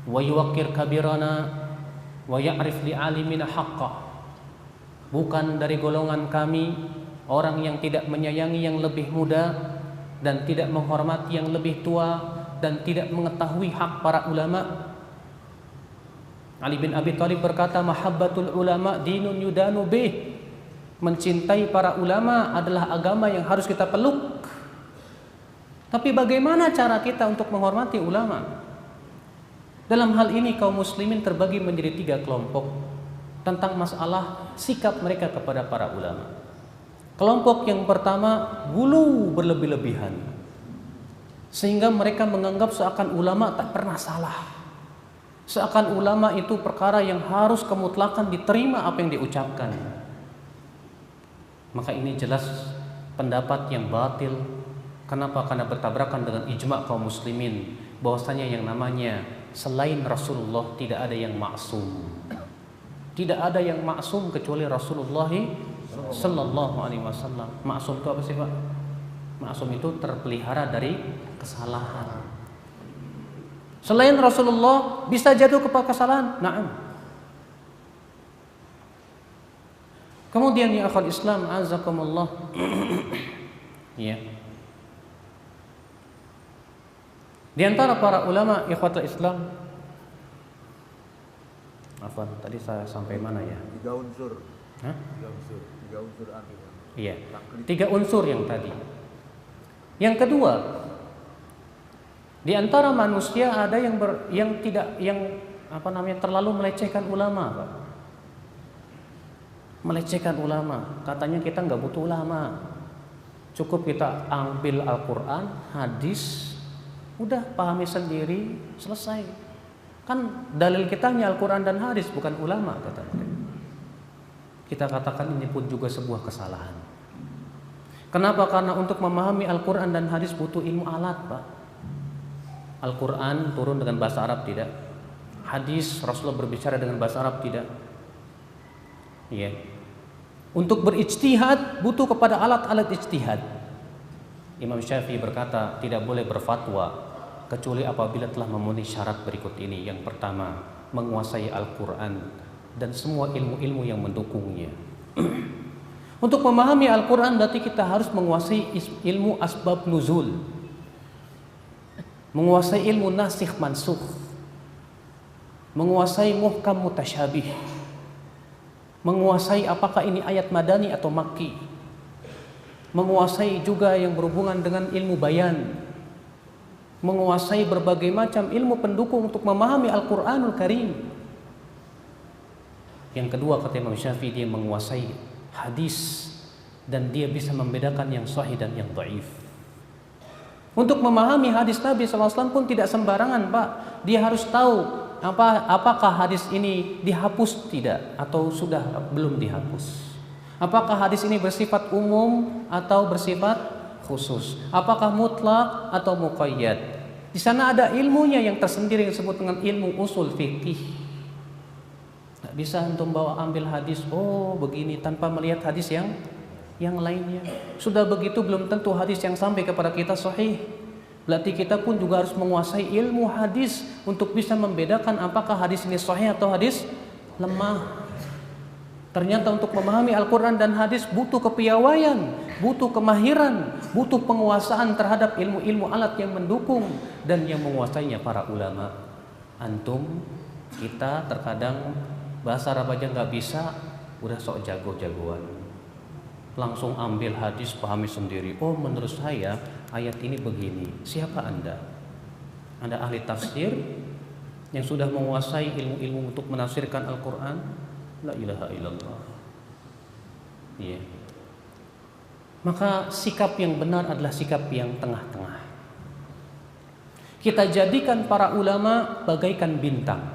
wa yuwaqqir kabirana wa ya'rif li alimina haqqah." Bukan dari golongan kami orang yang tidak menyayangi yang lebih muda dan tidak menghormati yang lebih tua dan tidak mengetahui hak para ulama. Ali bin Abi Thalib berkata, "Mahabbatul ulama dinun yudanu bih." Mencintai para ulama adalah agama yang harus kita peluk. Tapi bagaimana cara kita untuk menghormati ulama? Dalam hal ini kaum muslimin terbagi menjadi 3 kelompok tentang masalah sikap mereka kepada para ulama. Kelompok yang pertama, gulu berlebih-lebihan, sehingga mereka menganggap seakan ulama tak pernah salah. Seakan ulama itu perkara yang harus kemutlakan diterima apa yang diucapkan. Maka ini jelas pendapat yang batil. Kenapa? Karena bertabrakan dengan ijma' kaum muslimin bahwasanya yang namanya selain Rasulullah tidak ada yang maksum. Tidak ada yang maksum kecuali Rasulullah sallallahu alaihi wasallam. Maksum itu apa sih, Pak? Maksum itu terpelihara dari kesalahan. Selain Rasulullah bisa jatuh kepada kesalahan? Na'am. Kemudian ya akhwal Islam azakumullah. Ya. Di antara para ulama ikhwatul Islam, apa tadi saya sampai mana ya? 3 unsur. Hah? 3 unsur. 3 unsur anti. Iya. 3 unsur yang tadi. Yang kedua, di antara manusia ada yang terlalu melecehkan ulama, Pak. Melecehkan ulama. Katanya kita nggak butuh ulama. Cukup kita ambil Al-Quran, hadis, udah pahami sendiri, selesai. Kan dalil kita hanya Al-Quran dan hadis, bukan ulama, kata mereka. Kita katakan ini pun juga sebuah kesalahan. Kenapa? Karena untuk memahami Al-Quran dan hadis butuh ilmu alat, Pak. Al-Quran turun dengan bahasa Arab tidak? Hadis Rasulullah berbicara dengan bahasa Arab tidak? Iya. Untuk berijtihad butuh kepada alat-alat ijtihad. Imam Syafi'i berkata tidak boleh berfatwa kecuali apabila telah memenuhi syarat berikut ini. Yang pertama, menguasai Al-Quran dan semua ilmu-ilmu yang mendukungnya. Untuk memahami Al-Quran berarti kita harus menguasai ilmu asbab nuzul, menguasai ilmu nasikh mansukh, menguasai muhkam mutasyabih, menguasai apakah ini ayat madani atau makki, menguasai juga yang berhubungan dengan ilmu bayan, menguasai berbagai macam ilmu pendukung untuk memahami Al-Quranul Karim. Yang kedua, kata Imam Syafi'i, dia menguasai hadis dan dia bisa membedakan yang sahih dan yang dhaif. Untuk memahami hadis Nabi SAW pun tidak sembarangan, Pak. Dia harus tahu apakah hadis ini dihapus tidak atau sudah belum dihapus. Apakah hadis ini bersifat umum atau bersifat khusus? Apakah mutlak atau muqayyad? Di sana ada ilmunya yang tersendiri yang disebut dengan ilmu usul fikih. Nggak bisa antum bawa ambil hadis, oh begini, tanpa melihat hadis yang lainnya. Sudah begitu belum tentu hadis yang sampai kepada kita sahih. Berarti kita pun juga harus menguasai ilmu hadis untuk bisa membedakan apakah hadis ini sahih atau hadis lemah. Ternyata untuk memahami Al-Quran dan hadis butuh kepiawaian, butuh kemahiran, butuh penguasaan terhadap ilmu-ilmu alat yang mendukung dan yang menguasainya para ulama. Antum, kita terkadang bahasa Arab aja nggak bisa, udah sok jago-jagoan. Langsung ambil hadis, pahami sendiri. Oh, menurut saya ayat ini begini. Siapa Anda? Anda ahli tafsir yang sudah menguasai ilmu-ilmu untuk menafsirkan Al-Quran? La ilaha illallah. Iya. Maka sikap yang benar adalah sikap yang tengah-tengah. Kita jadikan para ulama bagaikan bintang.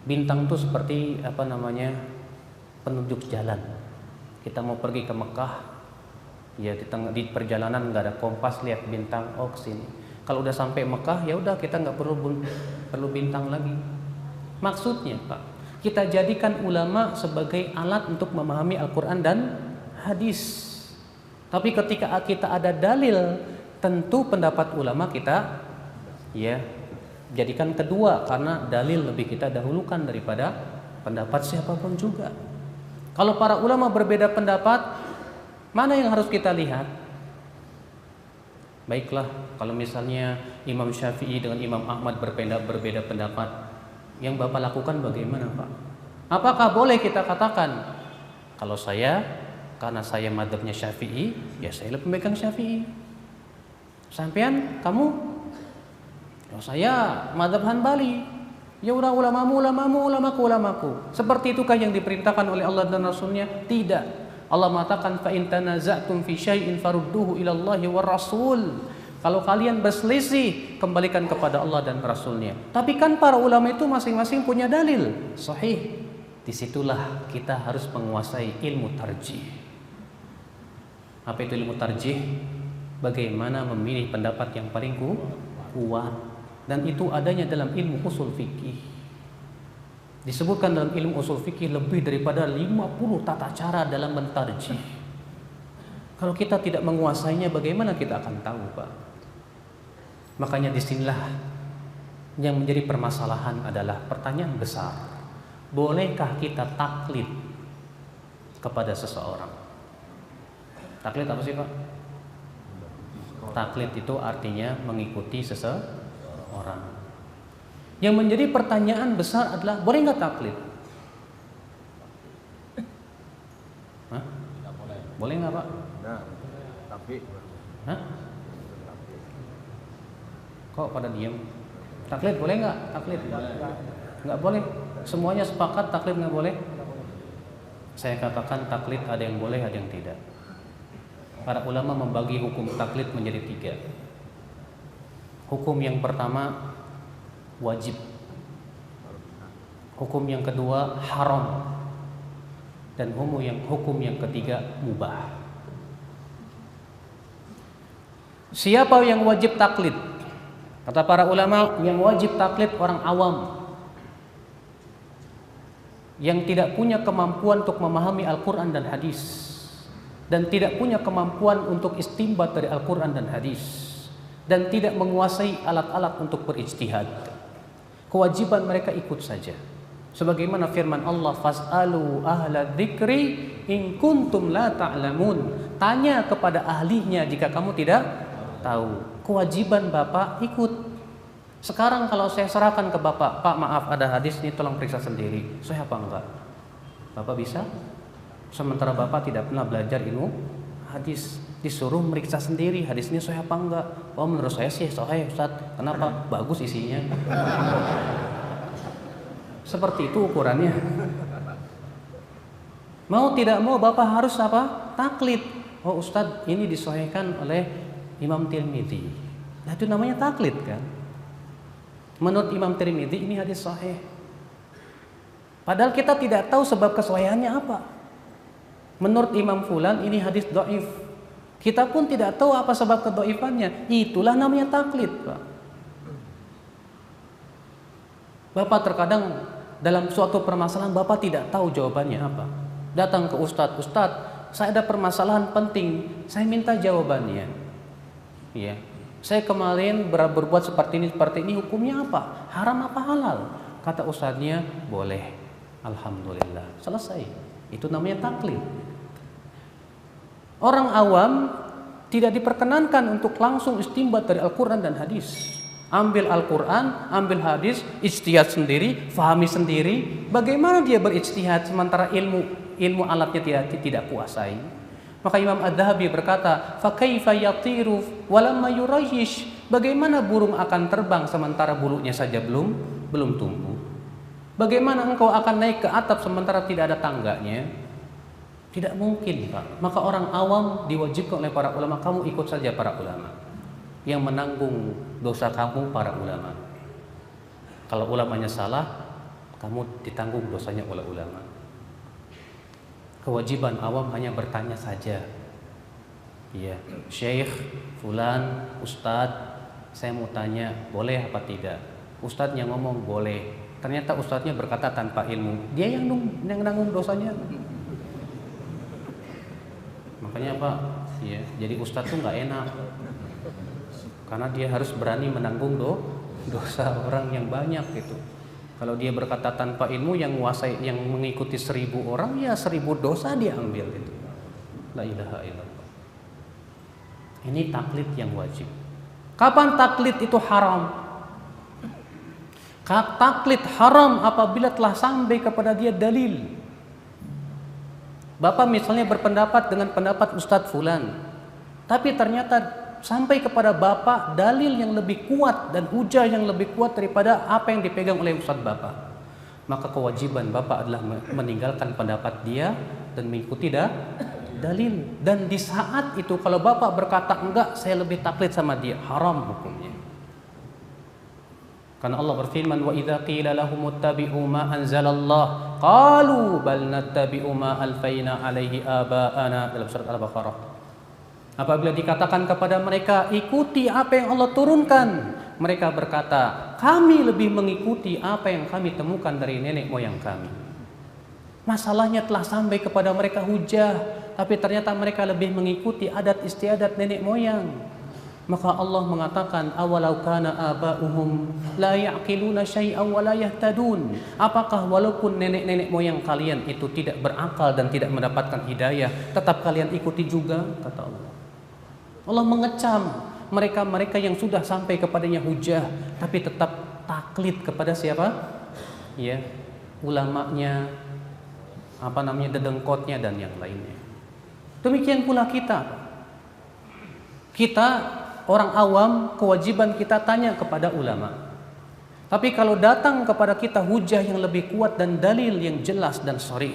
Bintang itu seperti penunjuk jalan. Kita mau pergi ke Mekah, ya di perjalanan nggak ada kompas, lihat bintang, oh kesini. Kalau udah sampai Mekah, ya udah kita nggak perlu bintang lagi. Maksudnya Pak, kita jadikan ulama sebagai alat untuk memahami Al-Quran dan hadis. Tapi ketika kita ada dalil, tentu pendapat ulama kita ya jadikan kedua, karena dalil lebih kita dahulukan daripada pendapat siapapun juga. Kalau para ulama berbeda pendapat, mana yang harus kita lihat? Baiklah, kalau misalnya Imam Syafi'i dengan Imam Ahmad berbeda pendapat, yang Bapak lakukan bagaimana Pak? Apakah boleh kita katakan, kalau karena saya madzhabnya Syafi'i, ya saya lebih pemegang Syafi'i. Sampean, kamu? Kalau saya madzhab Hanbali. Ya udah ulamaku. Seperti itukah yang diperintahkan oleh Allah dan Rasulnya? Tidak. Allah mengatakan fa in tanaza'tum fi syai'in farudduhu ila Allahi war Rasul. Kalau kalian berselisih, kembalikan kepada Allah dan Rasulnya. Tapi kan para ulama itu masing-masing punya dalil sahih. Disitulah kita harus menguasai ilmu tarjih. Apa itu ilmu tarjih? Bagaimana memilih pendapat yang paling kuat. Dan itu adanya dalam ilmu usul fikih. Disebutkan dalam ilmu usul fikih lebih daripada 50 tata cara dalam mentarjih. Kalau kita tidak menguasainya, bagaimana kita akan tahu Pak? Makanya disinilah yang menjadi permasalahan adalah pertanyaan besar. Bolehkah kita taklid kepada seseorang? Taklid apa sih Pak? Taklid itu artinya mengikuti seseorang. Yang menjadi pertanyaan besar adalah boleh nggak taklid? Hah? Boleh nggak Pak? Nah, tapi Hah? Kok pada diam? Taklid boleh nggak? Taklid nggak boleh. Semuanya sepakat taklid nggak boleh. Saya katakan taklid ada yang boleh, ada yang tidak. Para ulama membagi hukum taklid menjadi 3. Hukum yang pertama wajib. Hukum yang kedua haram. Dan hukum yang ketiga mubah. Siapa yang wajib taklid? Kata para ulama, yang wajib taklid orang awam yang tidak punya kemampuan untuk memahami Al-Quran dan hadis, dan tidak punya kemampuan untuk istinbat dari Al-Quran dan hadis, dan tidak menguasai alat-alat untuk berijtihad. Kewajiban mereka ikut saja. Sebagaimana firman Allah, fas'alu ahla dzikri in kuntum la ta'lamun. Tanya kepada ahlinya jika kamu tidak tahu. Kewajiban Bapak ikut. Sekarang kalau saya serahkan ke Bapak, Pak maaf ada hadis ini tolong periksa sendiri. Saya apa enggak? Bapak bisa? Sementara Bapak tidak pernah belajar ilmu hadis, disuruh meriksa sendiri hadis ini sahih apa enggak. Oh menurut saya sih sahih Ustaz. Kenapa? Bagus isinya. Seperti itu ukurannya. Mau tidak mau Bapak harus apa? Taklid. Oh Ustaz, ini disahihkan oleh Imam Tirmidzi. Nah itu namanya taklid kan. Menurut Imam Tirmidzi ini hadis sahih. Padahal kita tidak tahu sebab kesahihannya apa. Menurut Imam Fulan ini hadis dhaif. Kita pun tidak tahu apa sebab kedhaifannya. Itulah namanya taklid, Pak. Bapak terkadang dalam suatu permasalahan Bapak tidak tahu jawabannya apa. Datang ke Ustadz, saya ada permasalahan penting, saya minta jawabannya. Ya. Saya kemarin berbuat seperti ini, hukumnya apa? Haram apa halal? Kata ustadznya, boleh. Alhamdulillah, selesai. Itu namanya taklid. Orang awam tidak diperkenankan untuk langsung istinbat dari Al-Quran dan hadis. Ambil Al-Quran, ambil hadis, ijtihad sendiri, fahami sendiri. Bagaimana dia berijtihad sementara ilmu alatnya tidak kuasai? Maka Imam Adz-Dzahabi berkata, fa kaifa yatiru walamma yurayish? Bagaimana burung akan terbang sementara bulunya saja belum tumbuh? Bagaimana engkau akan naik ke atap sementara tidak ada tangganya? Tidak mungkin, Pak. Maka orang awam diwajibkan oleh para ulama, kamu ikut saja para ulama. Yang menanggung dosa kamu para ulama. Kalau ulamanya salah, kamu ditanggung dosanya oleh ulama. Kewajiban awam hanya bertanya saja. Iya, Syekh, fulan, ustadz, saya mau tanya, boleh apa tidak? Ustadznya ngomong boleh. Ternyata ustadznya berkata tanpa ilmu. Dia yang nanggung dosanya. Makanya Pak, ya, jadi ustadz tuh nggak enak. Karena dia harus berani menanggung dosa orang yang banyak gitu. Kalau dia berkata tanpa ilmu, yang mengikuti 1000 orang, ya 1000 dosa dia ambil itu. La ilaha illallah. Ini taklid yang wajib. Kapan taklid itu haram? Taklid haram apabila telah sampai kepada dia dalil. Bapak misalnya berpendapat dengan pendapat Ustadz Fulan, tapi ternyata sampai kepada Bapak dalil yang lebih kuat dan hujah yang lebih kuat daripada apa yang dipegang oleh Ustadz Bapak. Maka kewajiban Bapak adalah meninggalkan pendapat dia dan mengikuti dalil. Dan di saat itu kalau Bapak berkata enggak, saya lebih taklid sama dia, haram hukumnya. Karena Allah berfirman, wa idza qila lahum ittabi'u ma anzalallah qalu bal nattabi'u ma alfaina alaihi aba'ana, dalam surat Al-Baqarah. Apabila dikatakan kepada mereka ikuti apa yang Allah turunkan, mereka berkata, kami lebih mengikuti apa yang kami temukan dari nenek moyang kami. Masalahnya telah sampai kepada mereka hujah, tapi ternyata mereka lebih mengikuti adat istiadat nenek moyang. Maka Allah mengatakan, awalau kana aba'uhum la ya'qiluna syai'an wa la yahtadun. Apakah walaupun nenek-nenek moyang kalian itu tidak berakal dan tidak mendapatkan hidayah, tetap kalian ikuti juga, kata Allah. Allah mengecam mereka-mereka yang sudah sampai kepadanya hujah tapi tetap taklid kepada siapa? Ya, ulamanya, dedengkotnya dan yang lainnya. Demikian pula kita. Orang awam, kewajiban kita tanya kepada ulama. Tapi kalau datang kepada kita hujah yang lebih kuat dan dalil yang jelas dan sharih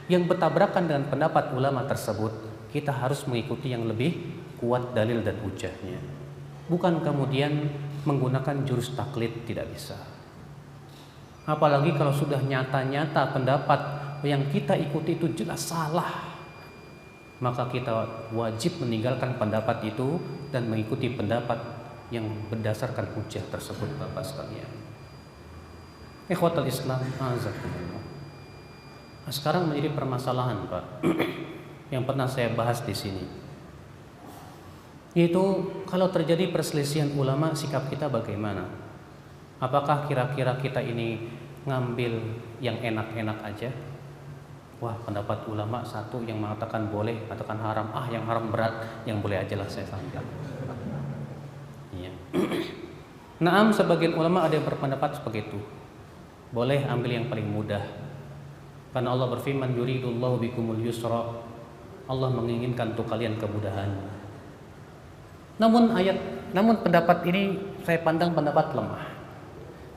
yang bertabrakan dengan pendapat ulama tersebut, kita harus mengikuti yang lebih kuat dalil dan hujahnya. Bukan kemudian menggunakan jurus taklid, tidak bisa. Apalagi kalau sudah nyata-nyata pendapat yang kita ikuti itu jelas salah, maka kita wajib meninggalkan pendapat itu dan mengikuti pendapat yang berdasarkan hujah tersebut, Bapak sekalian. Ikhwatul Islam, azakumullah. Sekarang menjadi permasalahan, Pak, yang pernah saya bahas di sini. Yaitu kalau terjadi perselisihan ulama, sikap kita bagaimana? Apakah kira-kira kita ini ngambil yang enak-enak aja? Wah, pendapat ulama satu yang mengatakan boleh, mengatakan haram. Yang haram berat, yang boleh aja lah saya sambil. Iya. Naam, sebagian ulama ada yang berpendapat seperti itu. Boleh ambil yang paling mudah. Karena Allah berfirman, yuridullahu bikumul yusra. Allah menginginkan untuk kalian kemudahan. Namun pendapat ini saya pandang pendapat lemah.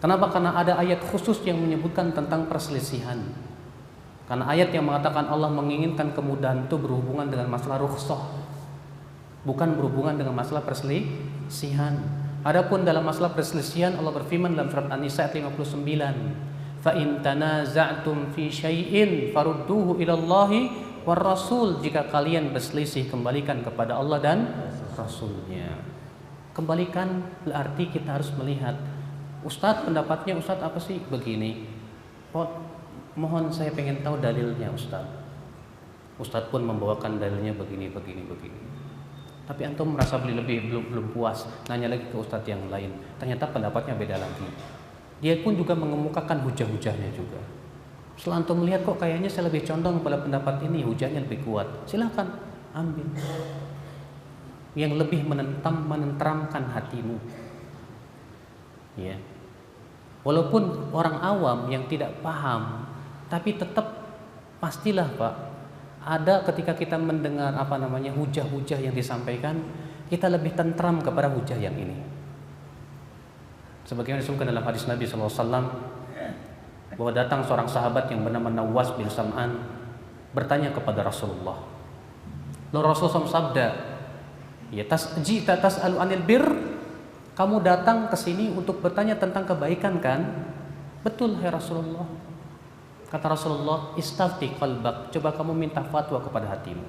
Kenapa? Karena ada ayat khusus yang menyebutkan tentang perselisihan. Karena ayat yang mengatakan Allah menginginkan kemudahan itu berhubungan dengan masalah rukhsah, bukan berhubungan dengan masalah perselisihan. Adapun dalam masalah perselisihan, Allah berfirman dalam surat An-Nisa ayat 59, fa in tanaza'tum fi syai'in farudduhu ila Allahi war rasul, jika kalian berselisih kembalikan kepada Allah dan Rasulnya. Kembalikan berarti kita harus melihat, Ustadz pendapatnya Ustadz apa sih begini, mohon saya pengen tahu dalilnya Ustadz. Ustadz pun membawakan dalilnya begini. Tapi antum merasa belum puas, nanya lagi ke ustadz yang lain. Ternyata pendapatnya beda lagi. Dia pun juga mengemukakan hujah-hujahnya juga. Setelah antum melihat kok kayaknya saya lebih condong pada pendapat ini, hujahnya lebih kuat, silakan ambil. Yang lebih menenteramkan hatimu. Ya. Walaupun orang awam yang tidak paham, tapi tetap pastilah Pak, ada ketika kita mendengar hujah-hujah yang disampaikan, kita lebih tentram kepada hujah yang ini. Sebagaimana disebutkan dalam hadis Nabi SAW, bahwa datang seorang sahabat yang bernama Nawas bin Sam'an bertanya kepada Rasulullah. Lalu Rasulullah sabda, ya tas'jita tas'alu anil bir, kamu datang ke sini untuk bertanya tentang kebaikan kan? Betul ya Rasulullah. Kata Rasulullah, istafti qalbak, coba kamu minta fatwa kepada hatimu.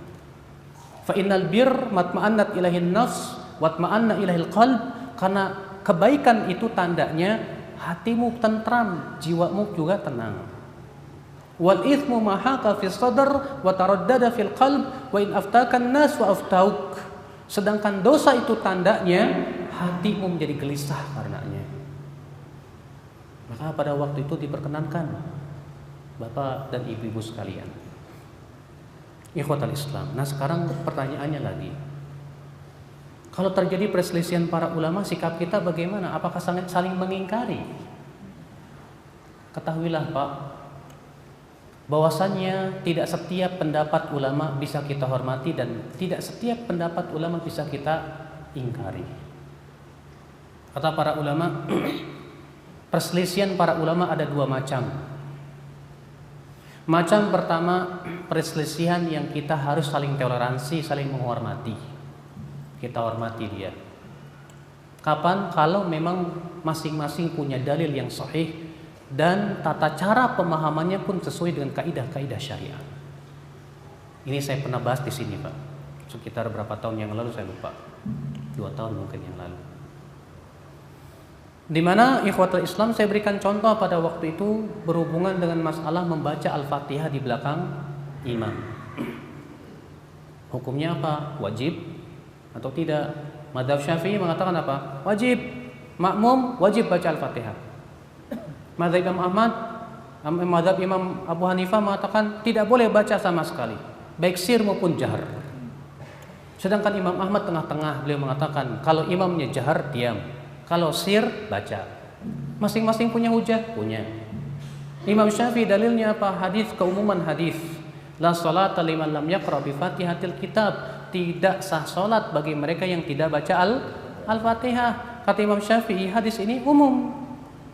Fa innal bir matma'annat ilahin nafs watma'anna ilahil qalb, karena kebaikan itu tandanya hatimu tentram, jiwamu juga tenang. Wal ithmu ma haqa fi sadr wa taraddada fil qalb wa in aftaka an-nas wa aftauk. Sedangkan dosa itu tandanya hatimu menjadi gelisah karenanya. Maka pada waktu itu diperkenankan Bapak dan ibu-ibu sekalian, ikhwatal Islam. Nah sekarang pertanyaannya lagi, kalau terjadi perselisihan para ulama, sikap kita bagaimana? Apakah saling mengingkari? Ketahuilah Pak, bahwasannya tidak setiap pendapat ulama bisa kita hormati dan tidak setiap pendapat ulama bisa kita ingkari. Kata para ulama, perselisihan para ulama ada dua macam. Macam pertama, perselisihan yang kita harus saling toleransi, saling menghormati. Kita hormati dia. Kapan? Kalau memang masing-masing punya dalil yang sahih dan tata cara pemahamannya pun sesuai dengan kaidah-kaidah syariat. Ini saya pernah bahas di sini Pak, sekitar berapa tahun yang lalu saya lupa, 2 tahun mungkin yang lalu. Di mana ikhwatul Islam saya berikan contoh pada waktu itu berhubungan dengan masalah membaca Al-Fatihah di belakang imam. Hukumnya apa? Wajib atau tidak? Madzhab Syafi'i mengatakan apa? Wajib. Makmum wajib baca Al-Fatihah. Madzhab Imam Ahmad, madzhab Imam Abu Hanifah mengatakan tidak boleh baca sama sekali, baik sir maupun jahar. Sedangkan Imam Ahmad tengah-tengah, beliau mengatakan kalau imamnya jahar diam, kalau sir baca. Masing-masing punya hujah, punya. Imam Syafi'i dalilnya apa? Hadis, keumuman hadis. La salata liman lam yaqra bi Fatihatil kitab. Tidak sah salat bagi mereka yang tidak baca Al-Fatihah. Kata Imam Syafi'i, hadis ini umum,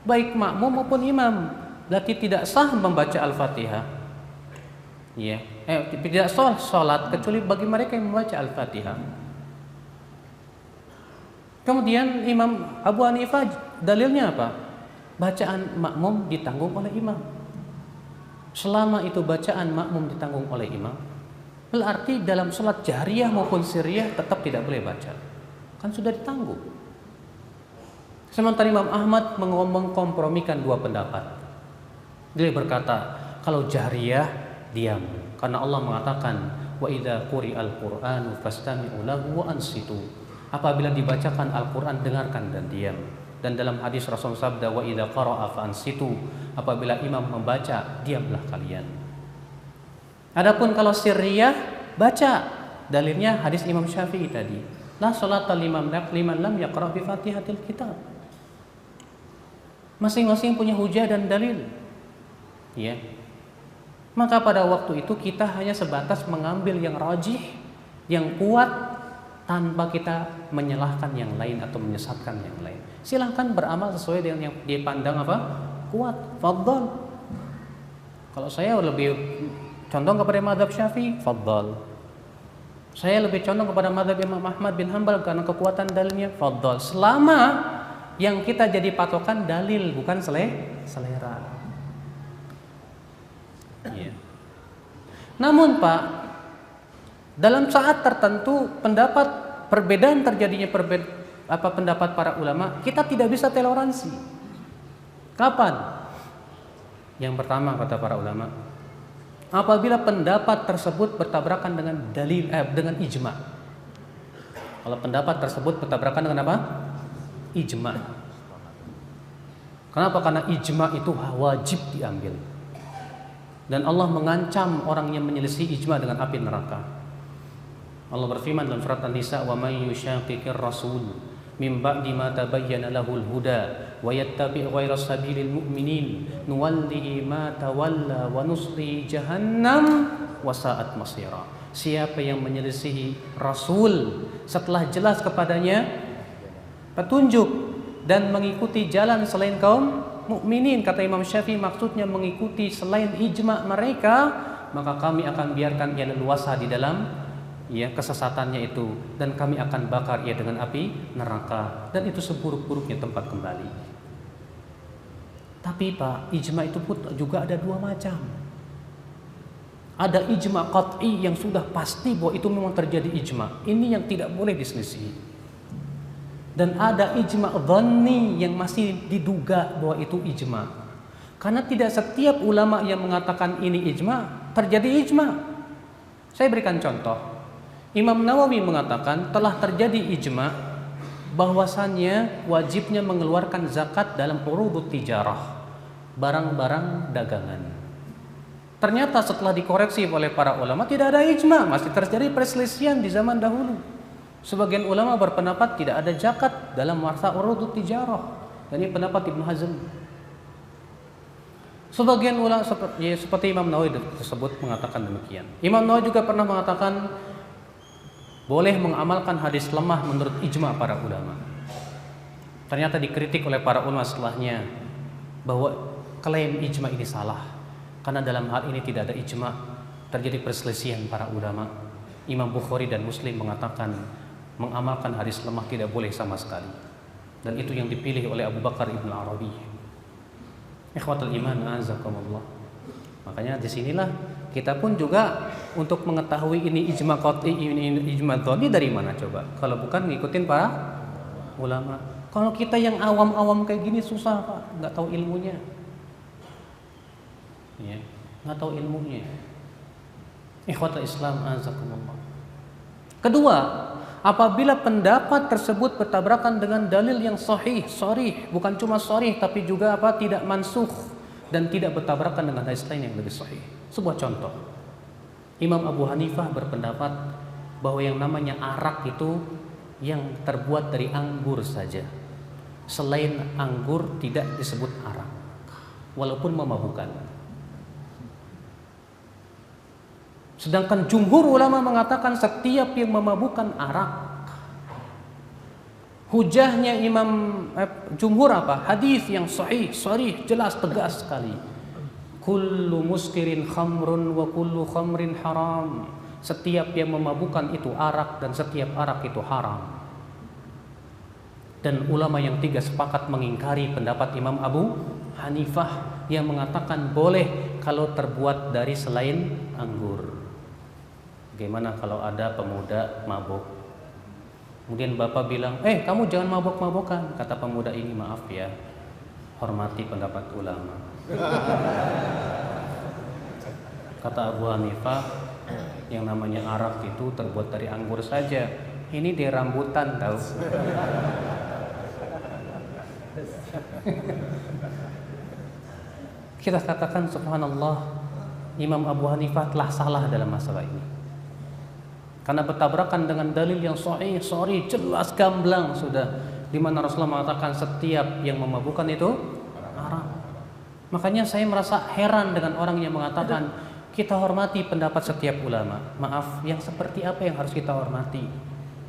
baik makmum maupun imam. Berarti tidak sah membaca Al-Fatihah. Ya, tidak sah salat kecuali bagi mereka yang membaca Al-Fatihah. Kemudian Imam Abu Hanifah dalilnya apa? Bacaan makmum ditanggung oleh imam. Selama itu bacaan makmum ditanggung oleh imam, berarti dalam sholat jahriyah maupun sirriyah tetap tidak boleh baca. Kan sudah ditanggung. Sementara Imam Ahmad mengkompromikan dua pendapat. Dia berkata, kalau jahriyah diam, karena Allah mengatakan wa idza quri'al qur'anu fastami'u lahu wa ansitu. Apabila dibacakan Al-Qur'an, dengarkan dan diam. Dan dalam hadis Rasul sabda wa idza qara'a fa ansitu. Apabila imam membaca, diamlah kalian. Adapun kalau sirriyah, baca. Dalilnya hadis Imam Syafi'i tadi. La salata liman lam yaqra' bi Fatihatil kitab. Masing-masing punya hujah dan dalil. Ya. Maka pada waktu itu kita hanya sebatas mengambil yang rajih, yang kuat, tanpa kita menyalahkan yang lain atau menyesatkan yang lain. Silahkan beramal sesuai dengan yang dipandang apa? Kuat. Fadhal. Kalau saya lebih condong kepada mazhab Syafi'i, fadhal. Saya lebih condong kepada mazhab Imam Ahmad bin Hanbal karena kekuatan dalilnya, fadhal. Selama yang kita jadi patokan dalil, bukan selera. Ya. Namun Pak, Dalam saat tertentu perbedaan terjadinya pendapat para ulama, kita tidak bisa toleransi. Kapan? Yang pertama kata para ulama, apabila pendapat tersebut bertabrakan dengan dengan ijma. Kalau pendapat tersebut bertabrakan dengan apa? Ijma. Kenapa? Karena ijma itu wajib diambil. Dan Allah mengancam orang yang menyelisih ijma dengan api neraka. Allah berfirman dalam surat An-Nisa, "Wa may yushaqiqir rasul min ba'di ma tabayyana lahul huda wa yattabi' ghayra sabilil mu'minin nuwallihi ma tawalla wa nuslihi jahannam wa sa'at masira." Siapa yang menyelisihi rasul setelah jelas kepadanya petunjuk dan mengikuti jalan selain kaum mukminin, kata Imam Syafi'i, maksudnya mengikuti selain ijma mereka, maka kami akan biarkan ia leluasa di dalam kesesatannya itu, dan kami akan bakar ia dengan api neraka, dan itu seburuk-buruknya tempat kembali. Tapi Pak, ijma itu pun juga ada dua macam. Ada ijma qat'i yang sudah pasti bahwa itu memang terjadi ijma, ini yang tidak boleh diselisihi. Dan ada ijma dhanni yang masih diduga bahwa itu ijma. Karena tidak setiap ulama yang mengatakan ini ijma terjadi ijma. Saya berikan contoh. Imam Nawawi mengatakan telah terjadi ijma bahwasannya wajibnya mengeluarkan zakat dalam urudut tijarah, barang-barang dagangan. Ternyata setelah dikoreksi oleh para ulama tidak ada ijma, masih terjadi perselisihan di zaman dahulu. Sebagian ulama berpendapat tidak ada zakat dalam masa urudut tijarah, dan ini pendapat Ibnu Hazm. Sebagian ulama seperti Imam Nawawi tersebut mengatakan demikian. Imam Nawawi juga pernah mengatakan boleh mengamalkan hadis lemah menurut ijma para ulama. Ternyata dikritik oleh para ulama setelahnya bahwa klaim ijma ini salah, karena dalam hal ini tidak ada ijma, terjadi perselisihan para ulama. Imam Bukhari dan Muslim mengatakan mengamalkan hadis lemah tidak boleh sama sekali, dan itu yang dipilih oleh Abu Bakar Ibn Arabi. Ikhwatul iman, azakumullah. Makanya disinilah kita pun juga untuk mengetahui ini ijma qat'i, ini ijma dhanni dari mana coba? Kalau bukan ngikutin para ulama. Kalau kita yang awam-awam kayak gini susah Pak, nggak tahu ilmunya. Ya, nggak tahu ilmunya. Ikhwatul Islam, azakumullah. Kedua, apabila pendapat tersebut bertabrakan dengan dalil yang sahih, sharih, bukan cuma sharih tapi juga tidak mansukh dan tidak bertabrakan dengan hadis lain yang lebih sahih. Sebuah contoh. Imam Abu Hanifah berpendapat bahwa yang namanya arak itu yang terbuat dari anggur saja. Selain anggur tidak disebut arak, walaupun memabukkan. Sedangkan jumhur ulama mengatakan setiap yang memabukkan arak. Hujahnya jumhur apa? Hadis yang sahih, sharih, jelas, tegas sekali. Kullu muskirin khamrun wa kullu khamrin haram. Setiap yang memabukkan itu arak dan setiap arak itu haram. Dan ulama yang tiga sepakat mengingkari pendapat Imam Abu Hanifah yang mengatakan boleh kalau terbuat dari selain anggur. Bagaimana kalau ada pemuda mabuk? Kemudian bapak bilang, kamu jangan mabuk-mabukan. Kata pemuda ini, maaf ya, hormati pendapat ulama. Kata Abu Hanifah, yang namanya arak itu terbuat dari anggur saja. Ini di rambutan tahu. Kita katakan subhanallah, Imam Abu Hanifah telah salah dalam masalah ini. Karena bertabrakan dengan dalil yang sahih, jelas gamblang sudah, di mana Rasulullah mengatakan setiap yang memabukkan itu haram. Makanya saya merasa heran dengan orang yang mengatakan kita hormati pendapat setiap ulama. Maaf, yang seperti apa yang harus kita hormati?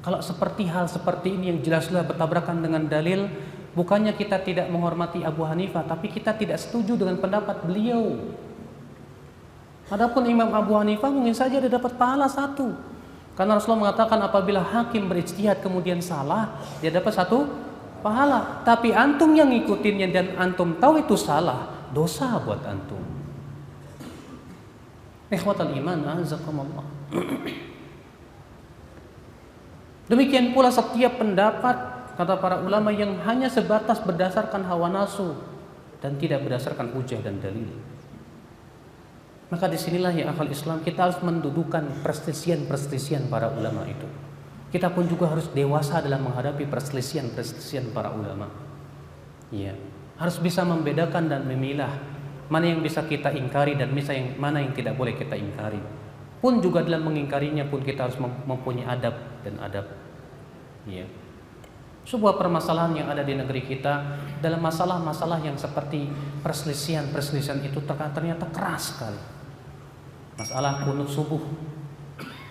Kalau seperti hal seperti ini yang jelas-jelas bertabrakan dengan dalil, bukannya kita tidak menghormati Abu Hanifah, tapi kita tidak setuju dengan pendapat beliau. Adapun Imam Abu Hanifah mungkin saja dia dapat pahala satu. Karena Rasulullah mengatakan apabila hakim berijtihad kemudian salah, dia dapat satu pahala. Tapi antum yang ngikutinnya dan antum tahu itu salah, dosa buat antum. Ikhwatal iman, azakumullah. Demikian pula setiap pendapat, kata para ulama, yang hanya sebatas berdasarkan hawa nafsu dan tidak berdasarkan hujah dan dalil. Maka disinilah ya akal Islam, kita harus mendudukan perselisihan para ulama itu. Kita pun juga harus dewasa dalam menghadapi perselisihan para ulama. Ya, harus bisa membedakan dan memilah mana yang bisa kita ingkari dan mana yang tidak boleh kita ingkari. Pun juga dalam mengingkarinya pun kita harus mempunyai adab dan adab. Ya. Sebuah permasalahan yang ada di negeri kita, dalam masalah-masalah yang seperti perselisihan itu ternyata keras sekali. Masalah kunut subuh.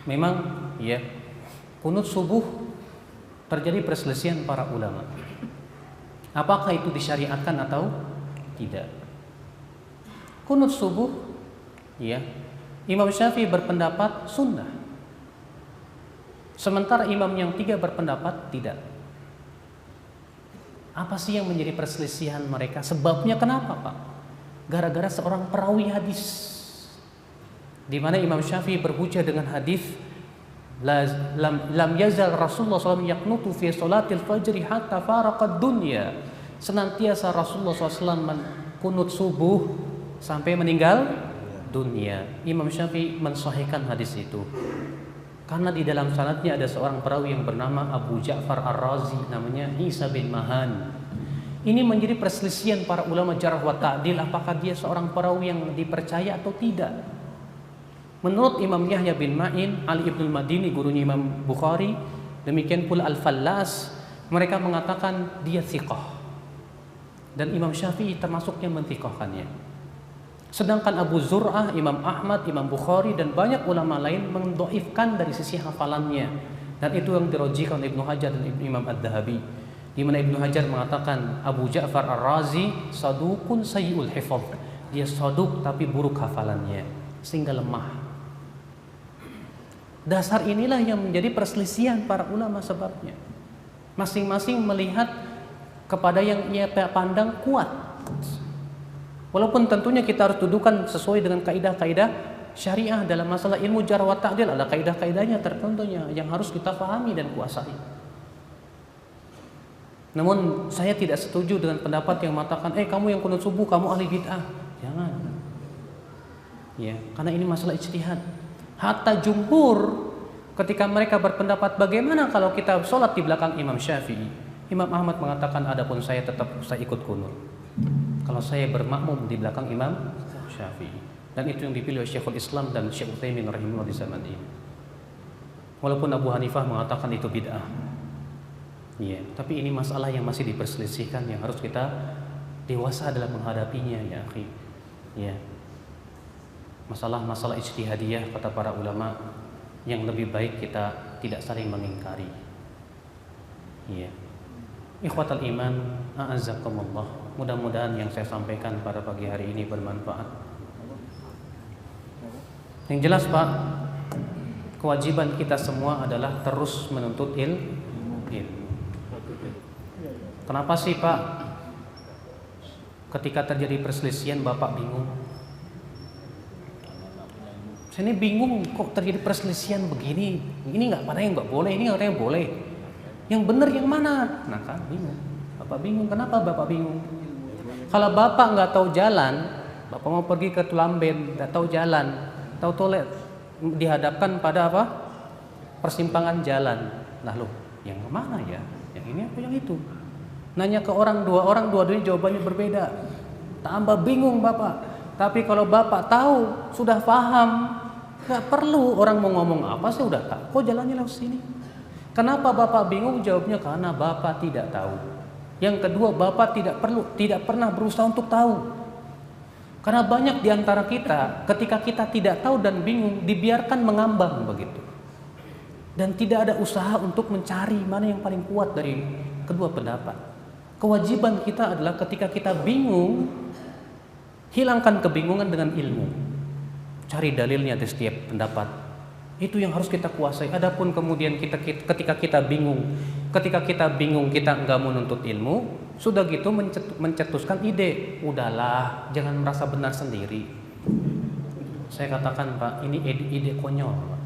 Memang ya, kunut subuh terjadi perselisihan para ulama. Apakah itu disyariatkan atau tidak? Kunut subuh, ya, Imam Syafi'i berpendapat sunnah. Sementara imam yang 3 berpendapat tidak. Apa sih yang menjadi perselisihan mereka? Sebabnya kenapa, Pak? Gara-gara seorang perawi hadis, di mana Imam Syafi'i berhujah dengan hadis lam yazal Rasulullah SAW yaqnutu fi salatil fajri hatta faraqad dunya. Senantiasa Rasulullah SAW kunut subuh sampai meninggal dunia. Imam Syafi'i mensahihkan hadis itu karena di dalam sanadnya ada seorang perawi yang bernama Abu Ja'far Ar-Razi, namanya Isa bin Mahan. Ini menjadi perselisihan para ulama jarh wa ta'dil, apakah dia seorang perawi yang dipercaya atau tidak. Menurut Imam Yahya bin Ma'in, Ali ibn Madini, gurunya Imam Bukhari, demikian pula Al-Fallas, mereka mengatakan dia thiqah. Dan Imam Syafi'i termasuk yang menthiqahkannya. Sedangkan Abu Zur'ah, Imam Ahmad, Imam Bukhari dan banyak ulama lain mendoifkan dari sisi hafalannya. Dan itu yang dirojihkan Ibnu Hajar dan Imam Ad-Dhahabi, di mana Ibnu Hajar mengatakan Abu Ja'far Ar-Razi sadukun sayyi'ul hifadz. Dia saduk tapi buruk hafalannya sehingga lemah. Dasar inilah yang menjadi perselisihan para ulama sebabnya. Masing-masing melihat kepada yang ia pandang kuat. Walaupun tentunya kita harus dudukan sesuai dengan kaidah-kaidah syariah dalam masalah ilmu jarh wa ta'dil, ada kaidah-kaidahnya tertentunya yang harus kita pahami dan kuasai. Namun saya tidak setuju dengan pendapat yang mengatakan, kamu yang kunut subuh kamu ahli bid'ah. Jangan. Ya, karena ini masalah ijtihad. Hatta jumhur ketika mereka berpendapat bagaimana kalau kita sholat di belakang Imam Syafi'i, Imam Ahmad mengatakan adapun saya ikut kunut kalau saya bermakmum di belakang Imam Syafi'i. Dan itu yang dipilih oleh Syekhul Islam dan Syekh Utsaimin rahimahullah di zaman ini. Walaupun Abu Hanifah mengatakan itu bid'ah. Ya, tapi ini masalah yang masih diperselisihkan, yang harus kita dewasa dalam menghadapinya ya akhi. Ya. Masalah-masalah ijtihadiyah kata para ulama yang lebih baik kita tidak saling mengingkari. Ya. Ikhwatal iman, a'azzakumullah. Mudah-mudahan yang saya sampaikan pada pagi hari ini bermanfaat. Yang jelas Pak, kewajiban kita semua adalah terus menuntut ilmu. Kenapa sih Pak ketika terjadi perselisihan Bapak bingung? Saya ini bingung kok terjadi perselisihan begini. Ini nggak, mana yang nggak boleh, ini ada yang boleh. Yang benar yang mana? Nah kan bingung. Bapak bingung. Kenapa Bapak bingung? Kalau Bapak nggak tahu jalan, Bapak mau pergi ke Tulamben, nggak tahu jalan, tahu dihadapkan pada apa? Persimpangan jalan. Lalu yang mana ya? Yang ini apa yang itu? Nanya ke dua-duanya jawabannya berbeda. Tambah bingung Bapak. Tapi kalau Bapak tahu, sudah paham, nggak perlu orang mau ngomong apa, saya udah tahu. Kok jalannya lewat sini? Kenapa Bapak bingung? Jawabnya karena Bapak tidak tahu. Yang kedua, Bapak tidak pernah berusaha untuk tahu. Karena banyak di antara kita, ketika kita tidak tahu dan bingung, dibiarkan mengambang begitu. Dan tidak ada usaha untuk mencari mana yang paling kuat dari kedua pendapat. Kewajiban kita adalah ketika kita bingung, hilangkan kebingungan dengan ilmu. Cari dalilnya di setiap pendapat. Itu yang harus kita kuasai. Adapun kemudian ketika kita bingung kita enggak menuntut ilmu, sudah gitu mencetuskan ide. Udahlah, jangan merasa benar sendiri. Saya katakan Pak, ini ide konyol Pak.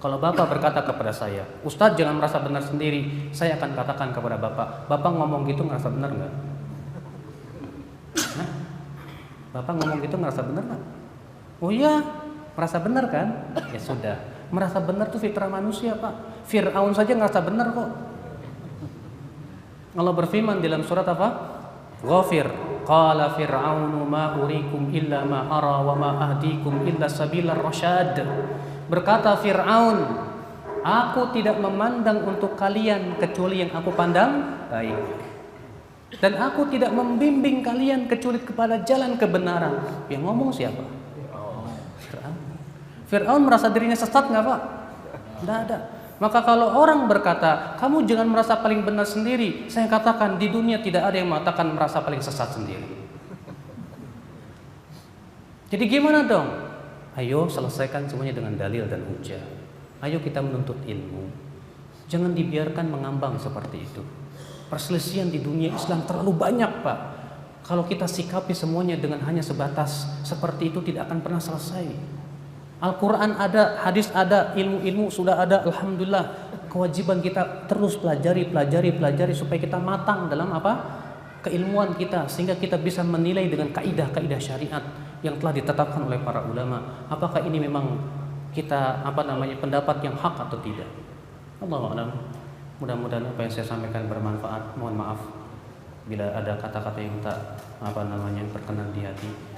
Kalau Bapak berkata kepada saya, Ustadz jangan merasa benar sendiri, saya akan katakan kepada Bapak, Bapak ngomong gitu ngerasa benar nggak? Nah, Bapak ngomong gitu ngerasa benar nggak? Oh iya, merasa benar kan? Ya sudah, merasa benar tuh fitrah manusia Pak. Fir'aun saja ngerasa benar kok. Allah berfirman dalam surat apa? Ghafir. Qala fir'aunu ma urikum illa ma ara wa ma ahdikum illa sabilar rasyad. Berkata Fir'aun, aku tidak memandang untuk kalian kecuali yang aku pandang baik. Dan aku tidak membimbing kalian kecuali kepada jalan kebenaran. Yang ngomong siapa? Fir'aun. Fir'aun merasa dirinya sesat nggak Pak? Nggak ada. Maka kalau orang berkata, kamu jangan merasa paling benar sendiri, saya katakan di dunia tidak ada yang mengatakan merasa paling sesat sendiri. Jadi gimana dong? Ayo selesaikan semuanya dengan dalil dan hujah. Ayo kita menuntut ilmu. Jangan dibiarkan mengambang seperti itu. Perselisihan di dunia Islam terlalu banyak Pak. Kalau kita sikapi semuanya dengan hanya sebatas seperti itu tidak akan pernah selesai. Al-Quran ada, hadis ada, ilmu-ilmu sudah ada, alhamdulillah. Kewajiban kita terus pelajari supaya kita matang dalam apa? Keilmuan kita, sehingga kita bisa menilai dengan kaidah-kaidah syariat yang telah ditetapkan oleh para ulama. Apakah ini memang kita pendapat yang hak atau tidak? Allahu a'lam. Mudah-mudahan apa yang saya sampaikan bermanfaat. Mohon maaf bila ada kata-kata yang tak berkenan di hati.